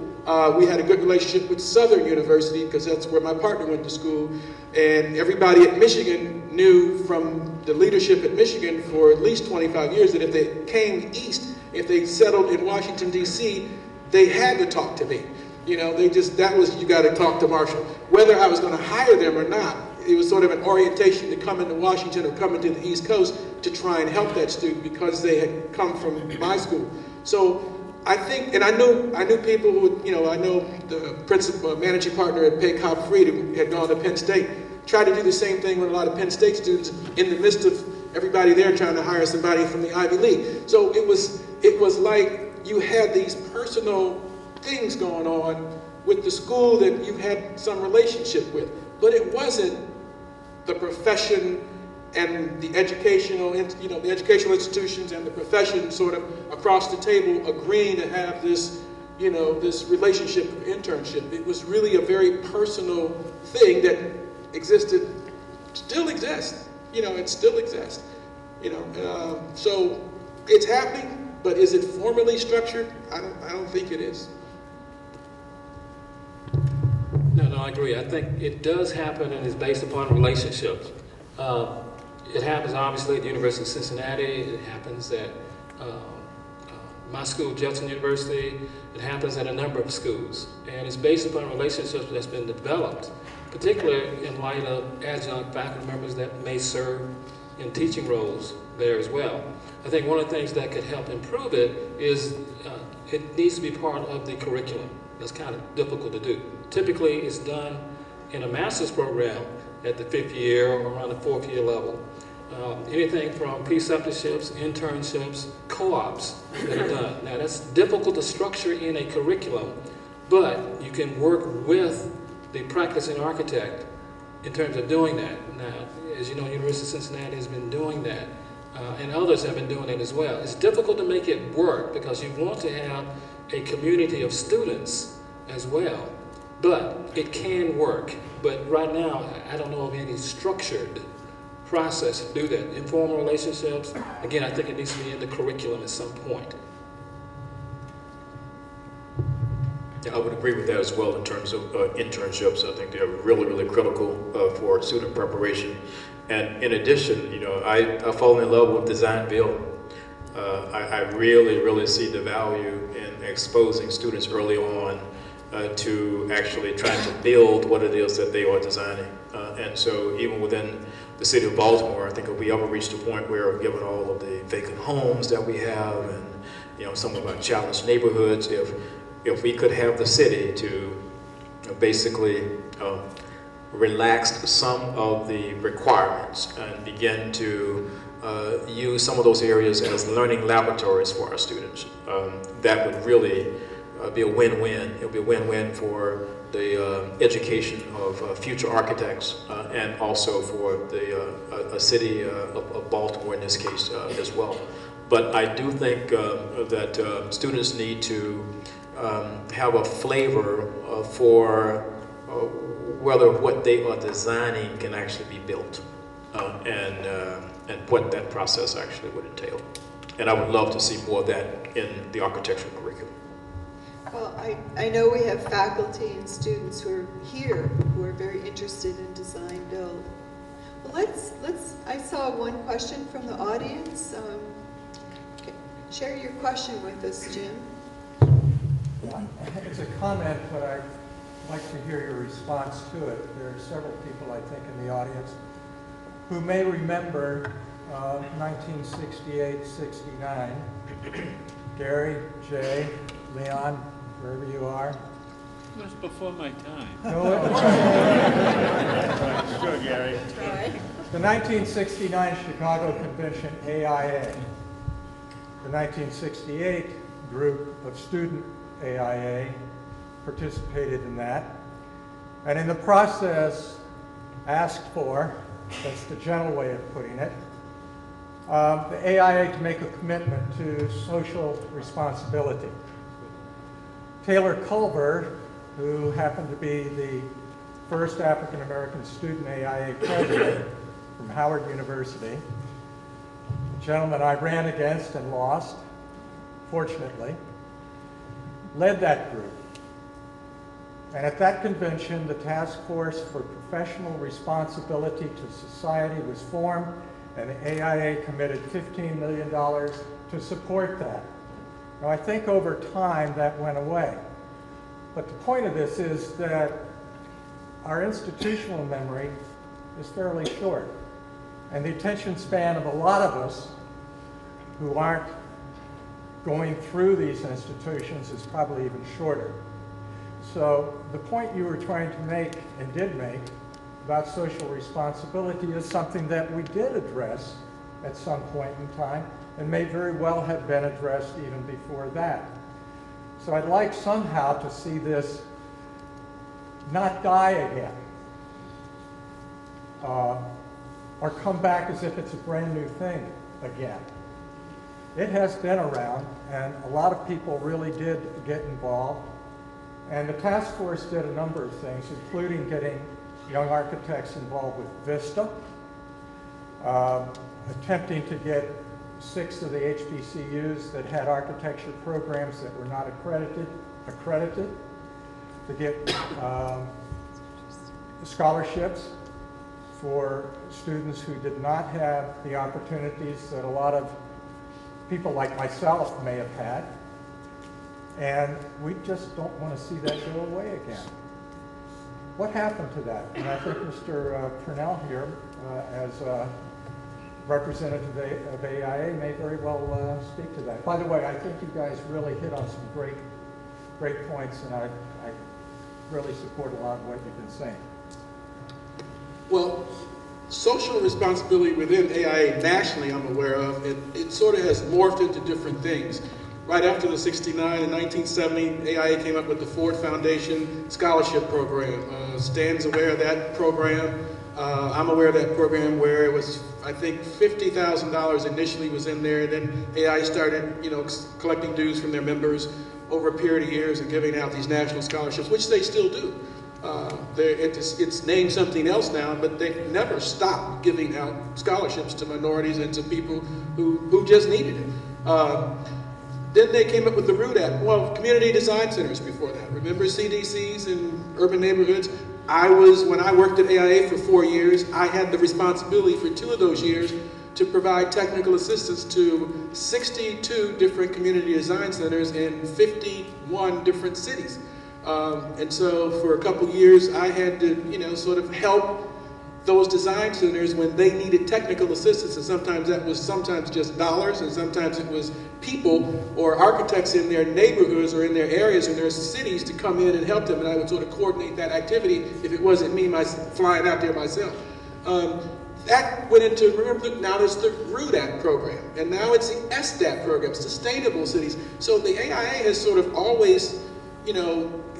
We had a good relationship with Southern University because that's where my partner went to school. And everybody at Michigan knew from the leadership at Michigan for at least 25 years that if they came east, if they settled in Washington, D.C., they had to talk to me. You got to talk to Marshall. Whether I was going to hire them or not, it was sort of an orientation to come into Washington or come into the East Coast to try and help that student because they had come from my school. So I think, and I knew people who, I know the principal, managing partner at Paycop Freed who had gone to Penn State, tried to do the same thing with a lot of Penn State students in the midst of everybody there trying to hire somebody from the Ivy League. So it was like you had these personal things going on with the school that you had some relationship with, but it wasn't the profession and the educational, the educational institutions and the profession sort of across the table agreeing to have this, this relationship of internship. It was really a very personal thing that existed, still exists. It still exists. So it's happening, but is it formally structured? I don't think it is. No, I agree. I think it does happen and is based upon relationships. It happens obviously at the University of Cincinnati. It happens at my school, Judson University. It happens at a number of schools. And it's based upon relationships that's been developed, particularly in light of adjunct faculty members that may serve in teaching roles there as well. I think one of the things that could help improve it is it needs to be part of the curriculum. That's kind of difficult to do. Typically, it's done in a master's program, at the 5th year or around the 4th year level. Anything from preceptorships, internships, co-ops that are done. Now that's difficult to structure in a curriculum, but you can work with the practicing architect in terms of doing that. Now, as you know, University of Cincinnati has been doing that, and others have been doing it as well. It's difficult to make it work because you want to have a community of students as well, but it can work. But right now, I don't know of any structured process to do that. Informal relationships, again, I think it needs to be in the curriculum at some point. Yeah, I would agree with that as well in terms of internships. I think they're really, really critical for student preparation. And in addition, you know, I fall in love with design build. I really, really see the value in exposing students early on to actually trying to build what it is that they are designing. And so even within the city of Baltimore, I think if we ever reach the point where, given all of the vacant homes that we have and, you know, some of our challenged neighborhoods, if we could have the city to basically relax some of the requirements and begin to use some of those areas as learning laboratories for our students, that would really be a win-win. It would be a win-win for the education of future architects and also for the city of Baltimore in this case as well. But I do think that students need to have a flavor for whether what they are designing can actually be built and what that process actually would entail. And I would love to see more of that in the architectural curriculum. Well, I know we have faculty and students who are here who are very interested in design build. Well, I saw one question from the audience. Okay. Share your question with us, Jim. It's a comment, but I'd like to hear your response to it. There are several people, I think, in the audience who may remember 1968-69. Gary, Jay, Leon, wherever you are. It was before my time. No, it was Sure, Gary. the 1969 Chicago Convention, AIA. The 1968 group of student AIA participated in that, and in the process asked for, that's the gentle way of putting it, the AIA to make a commitment to social responsibility. Taylor Culver, who happened to be the first African-American student AIA president from Howard University, the gentleman I ran against and lost, fortunately, led that group. And at that convention, the Task Force for Professional Responsibility to Society was formed, and the AIA committed $15 million to support that. Now, I think over time that went away. But the point of this is that our institutional memory is fairly short. And the attention span of a lot of us who aren't going through these institutions is probably even shorter. So the point you were trying to make and did make about social responsibility is something that we did address at some point in time and may very well have been addressed even before that. So I'd like somehow to see this not die again or come back as if it's a brand new thing again. It has been around, and a lot of people really did get involved. And the task force did a number of things, including getting young architects involved with VISTA, attempting to get 6 of the HBCUs that had architecture programs that were not accredited, to get scholarships for students who did not have the opportunities that a lot of people like myself may have had. And we just don't want to see that go away again. What happened to that? And I think Mr. Purnell here, as representative of AIA, may very well speak to that. By the way, I think you guys really hit on some great points, and I really support a lot of what you've been saying. Well, social responsibility within AIA nationally, I'm aware of, it sort of has morphed into different things. Right after the 69 in 1970, AIA came up with the Ford Foundation Scholarship Program. Stan's aware of that program. I'm aware of that program where it was, I think, $50,000 initially was in there, and then AIA started, collecting dues from their members over a period of years and giving out these national scholarships, which they still do. It's named something else now, but they've never stopped giving out scholarships to minorities and to people who just needed it. Then they came up with the ROOT Act. Well, community design centers before that. Remember CDCs in urban neighborhoods? When I worked at AIA for 4 years, I had the responsibility for 2 of those years to provide technical assistance to 62 different community design centers in 51 different cities. And so for a couple years, I had to, sort of help those design centers when they needed technical assistance, and sometimes that was just dollars, and sometimes it was people or architects in their neighborhoods or in their areas or their cities to come in and help them, and I would sort of coordinate that activity if it wasn't me flying out there myself. That went into, remember, now there's the ROOT Act program, and now it's the SDAT program, Sustainable Cities. So the AIA has sort of always,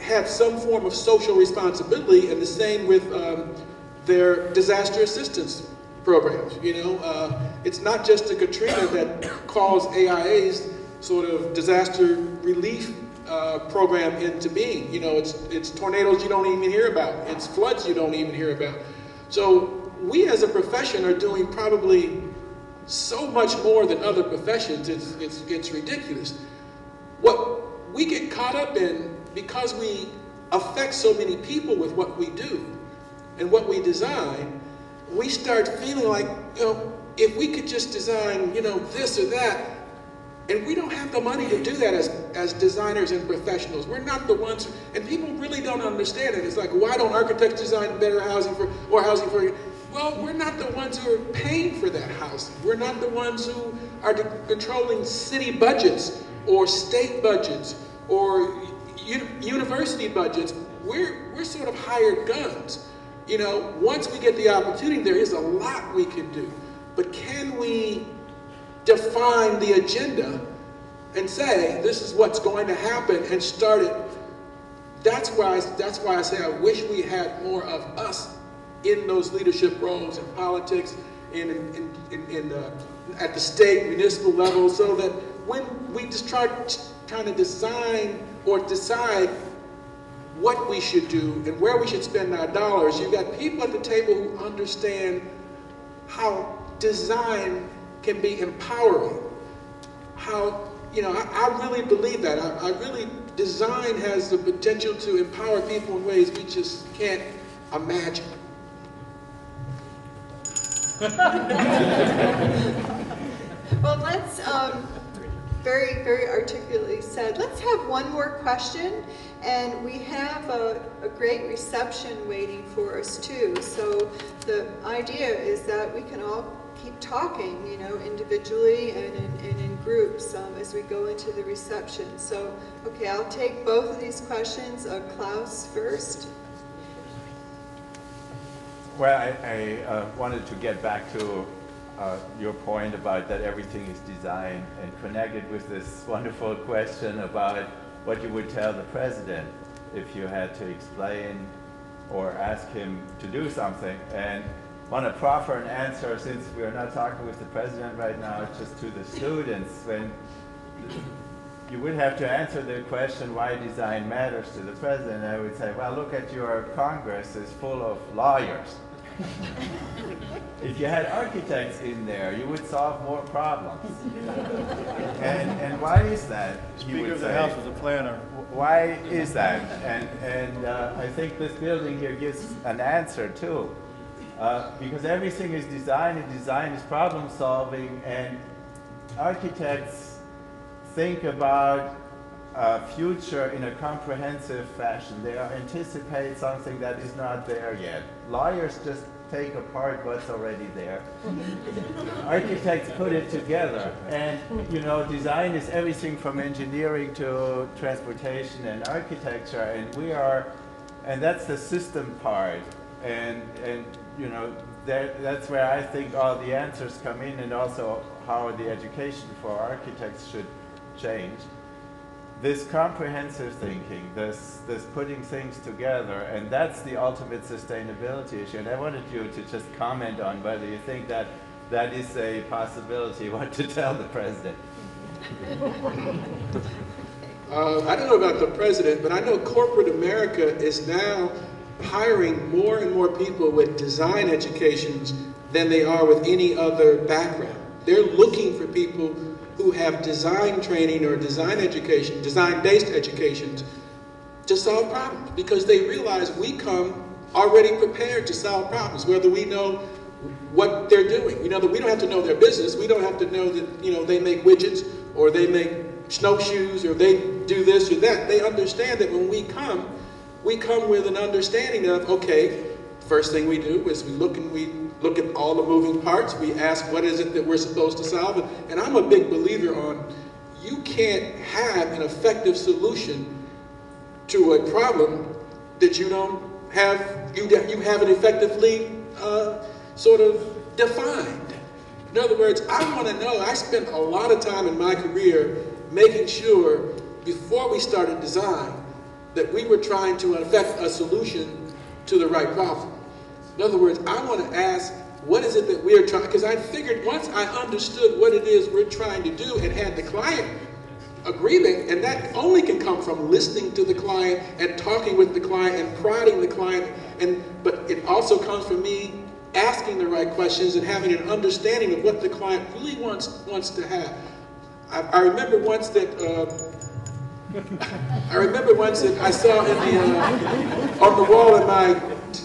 had some form of social responsibility, and the same with their disaster assistance programs. It's not just the Katrina that caused AIA's sort of disaster relief program into being. It's tornadoes you don't even hear about. It's floods you don't even hear about. So we as a profession are doing probably so much more than other professions. It's ridiculous. What we get caught up in, because we affect so many people with what we do and what we design, we start feeling like, if we could just design, this or that, and we don't have the money to do that as designers and professionals. We're not the ones, and people really don't understand it. It's like, why don't architects design better housing for? Well, we're not the ones who are paying for that housing. We're not the ones who are controlling city budgets or state budgets or university budgets. We're sort of hired guns. Once we get the opportunity, there is a lot we can do. But can we define the agenda and say, this is what's going to happen, and start it? That's why I say I wish we had more of us in those leadership roles in politics, at the state, municipal level, so that when we just trying to design or decide what we should do and where we should spend our dollars, you've got people at the table who understand how design can be empowering. How, I really believe that. I really, design has the potential to empower people in ways we just can't imagine. Well, let's, very, very articulately said, let's have one more question, and we have a great reception waiting for us too. So the idea is that we can all keep talking, individually and in groups as we go into the reception. So, okay, I'll take both of these questions. Klaus first. Well, I wanted to get back to your point about that everything is designed, and connect it with this wonderful question about what you would tell the president if you had to explain or ask him to do something. And want to proffer an answer, since we are not talking with the president right now, just to the students. When you would have to answer the question, why design matters, to the president, I would say, well, look at your Congress, is full of lawyers. If you had architects in there, you would solve more problems. And why is that? Speaker of the House was a planner. Why is that? And I think this building here gives an answer too. Because everything is design, and design is problem solving, and architects think about future in a comprehensive fashion. They anticipate something that is not there yet. Lawyers just take apart what's already there. Architects put it together, and design is everything from engineering to transportation and architecture, and that's the system part. And you know, that's where I think all the answers come in, and also how the education for architects should change. This comprehensive thinking, this putting things together, and that's the ultimate sustainability issue. And I wanted you to just comment on whether you think that that is a possibility, what to tell the president. I don't know about the president, but I know corporate America is now hiring more and more people with design educations than they are with any other background. They're looking for people who have design training or design education, design-based educations, to solve problems, because they realize we come already prepared to solve problems, whether we know what they're doing. You know, that we don't have to know their business. We don't have to know that, you know, they make widgets or they make snowshoes or they do this or that. They understand that when we come with an understanding of, okay, first thing we do is we look at all the moving parts. We ask, what is it that we're supposed to solve? And I'm a big believer on, you can't have an effective solution to a problem that you don't have, you haven't effectively sort of defined. In other words, I want to know, I spent a lot of time in my career making sure before we started design that we were trying to effect a solution to the right problem. In other words, I want to ask, what is it that we're trying, because I figured once I understood what it is we're trying to do and had the client agreement, and that only can come from listening to the client and talking with the client and prodding the client, but it also comes from me asking the right questions and having an understanding of what the client really wants to have. I remember once that I saw on the wall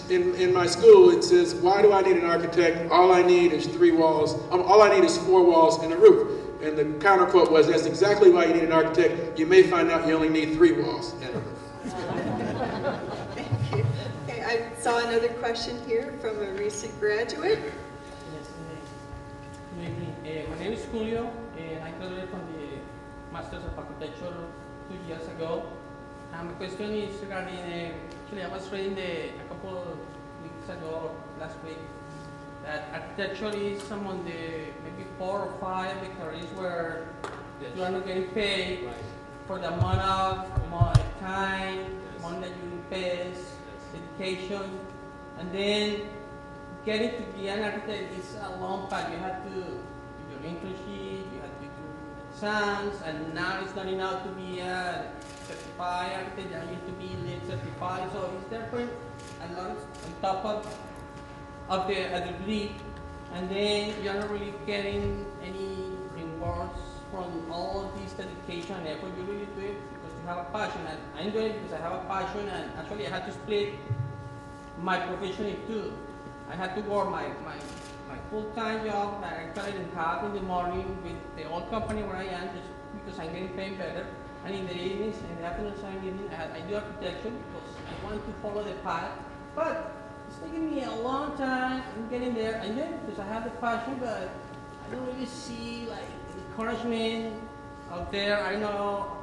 in my school, it says, why do I need an architect? All I need is 3 walls. All I need is 4 walls and a roof. And the counter quote was, that's exactly why you need an architect. You may find out you only need 3 walls and a roof. Thank you. Okay, I saw another question here from a recent graduate. Yes, good evening. My name is Julio, and I graduated from the Masters of Architecture 2 years ago. My question is regarding, actually I was reading a couple of weeks ago, last week, that architecture is among the maybe 4 or 5 the careers where you are not getting paid for the amount of time, money that you invest, dedication, and then getting to be an architect is a long path. You have to do your internship, you have to do exams, and now it's not enough to be a certified architect, you need to be LEED certified, so it's different a lot on top of the degree, and then you're not really getting any rewards from all of this dedication and effort. You really do it because you have a passion, and I'm doing it because I have a passion, and actually I had to split my profession in 2. I had to work my full-time job that I actually didn't have in the morning with the old company where I am, just because I'm getting paid better, and in the evenings, in the afternoons, I do architecture because I want to follow the path, but it's taking me a long time in getting there. I do it because I have the passion, but I don't really see like encouragement out there. I know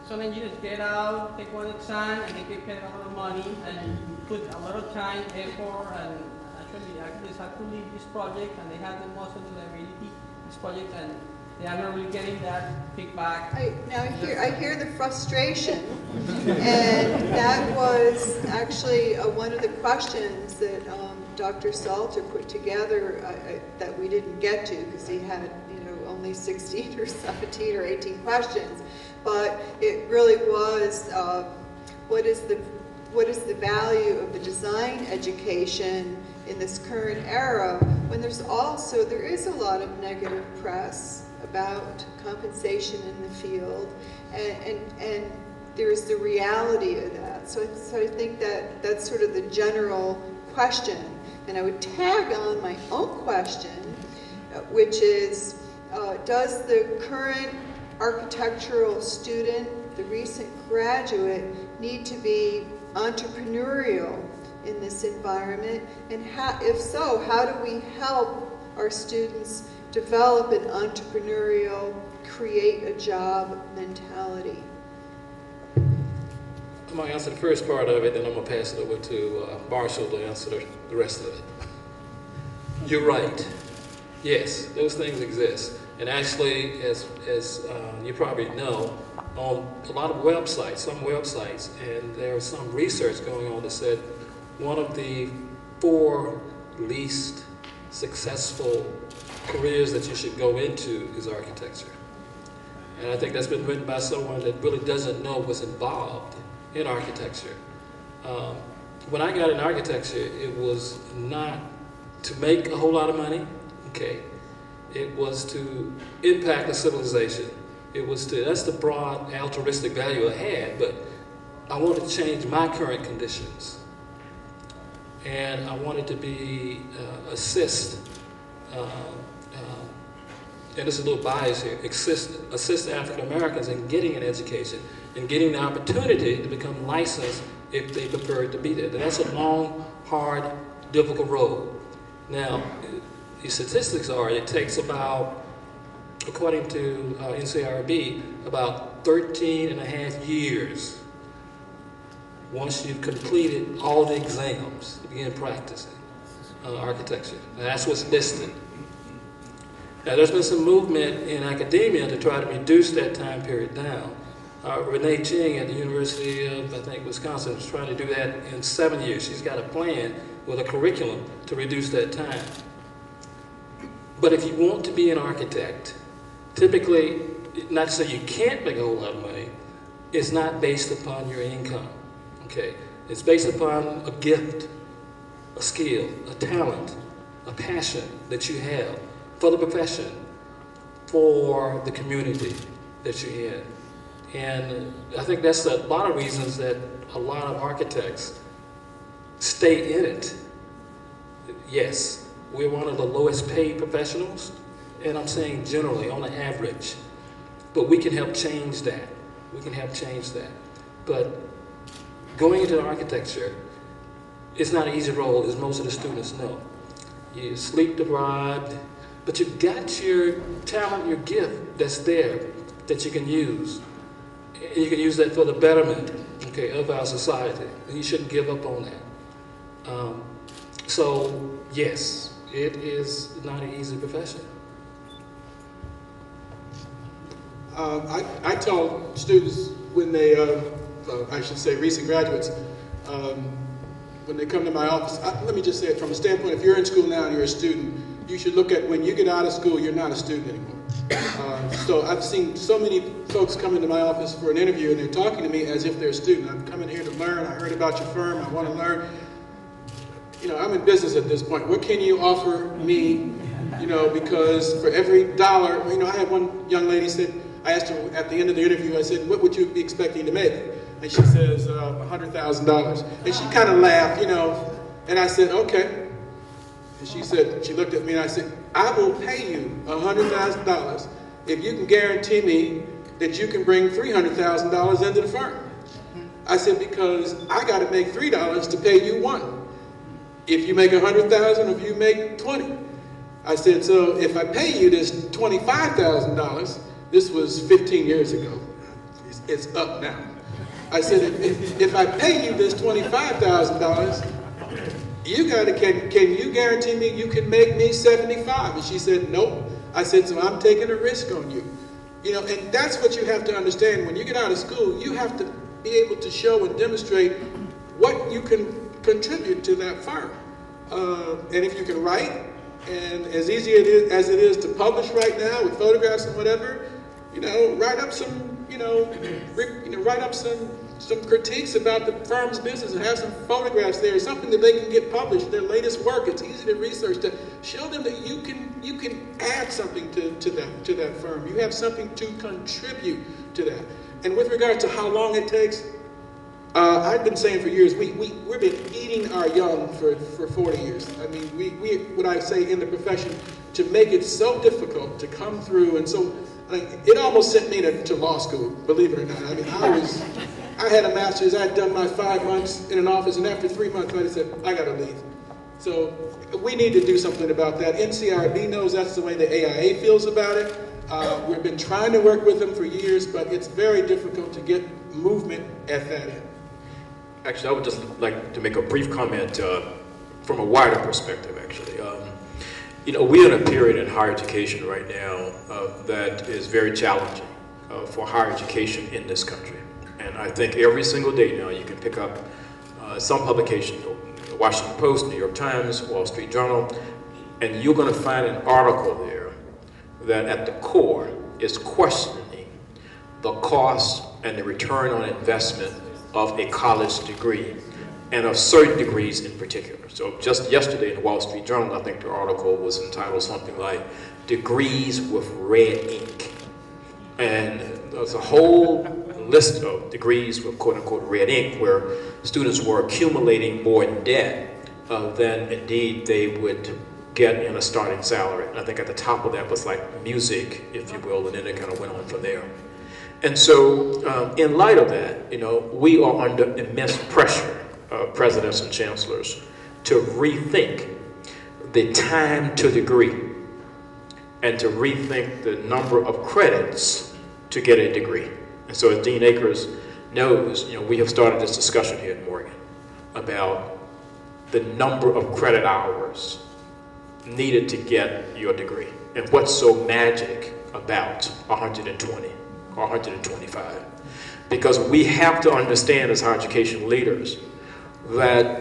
some engineers get out, take 1 exam, and they get paid a lot of money and put a lot of time, effort, and actually architects have to leave this project, and they have the most of the liability this project, and they are not really getting that feedback. I hear the frustration, and that was actually one of the questions that Dr. Salter put together that we didn't get to because he had, only 16 or 17 or 18 questions. But it really was, what is the value of the design education in this current era when there is a lot of negative press about compensation in the field, and there's the reality of that. So I think that's sort of the general question. And I would tag on my own question, which is, does the current architectural student, the recent graduate, need to be entrepreneurial in this environment? And if so, how do we help our students develop an entrepreneurial, create a job mentality? I'm going to answer the first part of it, then I'm going to pass it over to Marshall to answer the rest of it. You're right. Yes, those things exist. And actually, as you probably know, on a lot of websites, some websites, and there's some research going on that said one of the 4 least successful careers that you should go into is architecture. And I think that's been written by someone that really doesn't know what's involved in architecture. When I got in architecture, it was not to make a whole lot of money, okay? It was to impact a civilization. It was to, that's the broad altruistic value I had, but I wanted to change my current conditions. And I wanted to be, assist, and this is a little bias here, assist African Americans in getting an education and getting the opportunity to become licensed if they prefer to be there. And that's a long, hard, difficult road. Now, the statistics are it takes about, according to NCRB, about 13 and a half years once you've completed all the exams to begin practicing architecture. Now, that's what's listed. Now, there's been some movement in academia to try to reduce that time period down. Renee Ching at the University of, I think, Wisconsin is trying to do that in 7 years. She's got a plan with a curriculum to reduce that time. But if you want to be an architect, typically, not to say you can't make a whole lot of money, it's not based upon your income, okay? It's based upon a gift, a skill, a talent, a passion that you have for the profession, for the community that you're in. And I think that's a lot of reasons that a lot of architects stay in it. Yes, we're one of the lowest paid professionals, and I'm saying generally, on the average. But we can help change that. We can help change that. But going into architecture, it's not an easy role, as most of the students know. You're sleep deprived, but you've got your talent, your gift that's there that you can use. And you can use that for the betterment, okay, of our society. And you shouldn't give up on that. So, yes, it is not an easy profession. I tell students when they, I should say recent graduates, when they come to my office, let me just say it from a standpoint, if you're in school now and you're a student, you should look at when you get out of school, you're not a student anymore. So I've seen so many folks come into my office for an interview and they're talking to me as if they're a student. I'm coming here to learn, I heard about your firm, I want to learn. You know, I'm in business at this point. What can you offer me? You know, because for every dollar, you know, I had one young lady said, I asked her at the end of the interview, I said, what would you be expecting to make? And she says, $100,000. And she kind of laughed, you know, and I said, okay. And she said, she looked at me and I said, I will pay you $100,000 if you can guarantee me that you can bring $300,000 into the firm. I said, because I got to make $3 to pay you $1. If you make $100,000, if you make 20. I said, so if I pay you this $25,000, this was 15 years ago. It's up now. I said, if I pay you this $25,000, you gotta, can you guarantee me you can make me 75? And she said, nope. I said, so I'm taking a risk on you. You know, and that's what you have to understand. When you get out of school, you have to be able to show and demonstrate what you can contribute to that firm. And if you can write, and as easy as it is to publish right now with photographs and whatever, you know, write up some, write up some critiques about the firm's business and have some photographs there, something that they can get published, their latest work. It's easy to research, to show them that you can add something to that firm. You have something to contribute to that. And with regard to how long it takes, I've been saying for years, we've been eating our young for 40 years. I mean, what I say in the profession, to make it so difficult to come through, and so it almost sent me to law school, believe it or not. I mean, I had a master's, I had done my 5 months in an office, and after 3 months, I said, I gotta leave. So we need to do something about that. NCRB knows that's the way the AIA feels about it. We've been trying to work with them for years, but it's very difficult to get movement at that end. Actually, I would just like to make a brief comment from a wider perspective, actually. You know, we're in a period in higher education right now that is very challenging for higher education in this country. And I think every single day now you can pick up some publication, the Washington Post, New York Times, Wall Street Journal, and you're going to find an article there that at the core is questioning the cost and the return on investment of a college degree, and of certain degrees in particular. So just yesterday in the Wall Street Journal, I think the article was entitled something like, "Degrees with Red Ink." And there's a whole list of degrees with quote-unquote red ink, where students were accumulating more debt than indeed they would get in a starting salary. And I think at the top of that was like music, if you will, and then it kind of went on from there. And so in light of that, you know, we are under immense pressure, presidents and chancellors, to rethink the time to degree and to rethink the number of credits to get a degree. And so as Dean Akers knows, you know, we have started this discussion here at Morgan about the number of credit hours needed to get your degree and what's so magic about 120 or 125. Because we have to understand as higher education leaders that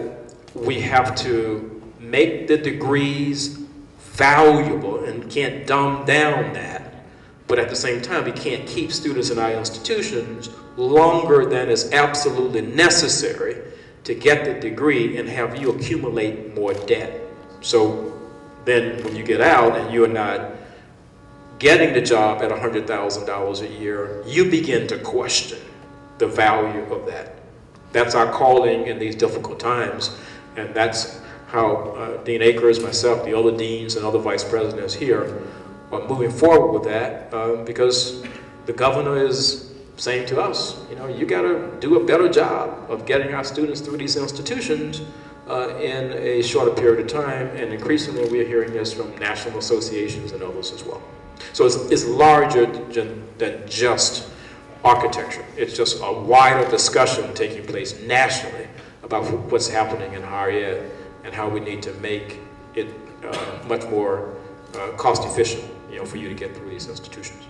we have to make the degrees valuable and can't dumb down that. But at the same time, we can't keep students in our institutions longer than is absolutely necessary to get the degree and have you accumulate more debt. So then when you get out and you're not getting the job at $100,000 a year, you begin to question the value of that. That's our calling in these difficult times, and that's how Dean Akers, myself, the other deans, and other vice presidents here are moving forward with that, because the governor is saying to us, you know, you got to do a better job of getting our students through these institutions in a shorter period of time, and increasingly we're hearing this from national associations and others as well. So it's larger than just architecture. It's just a wider discussion taking place nationally about what's happening in higher ed and how we need to make it much more cost efficient, you know, for you to get through these institutions.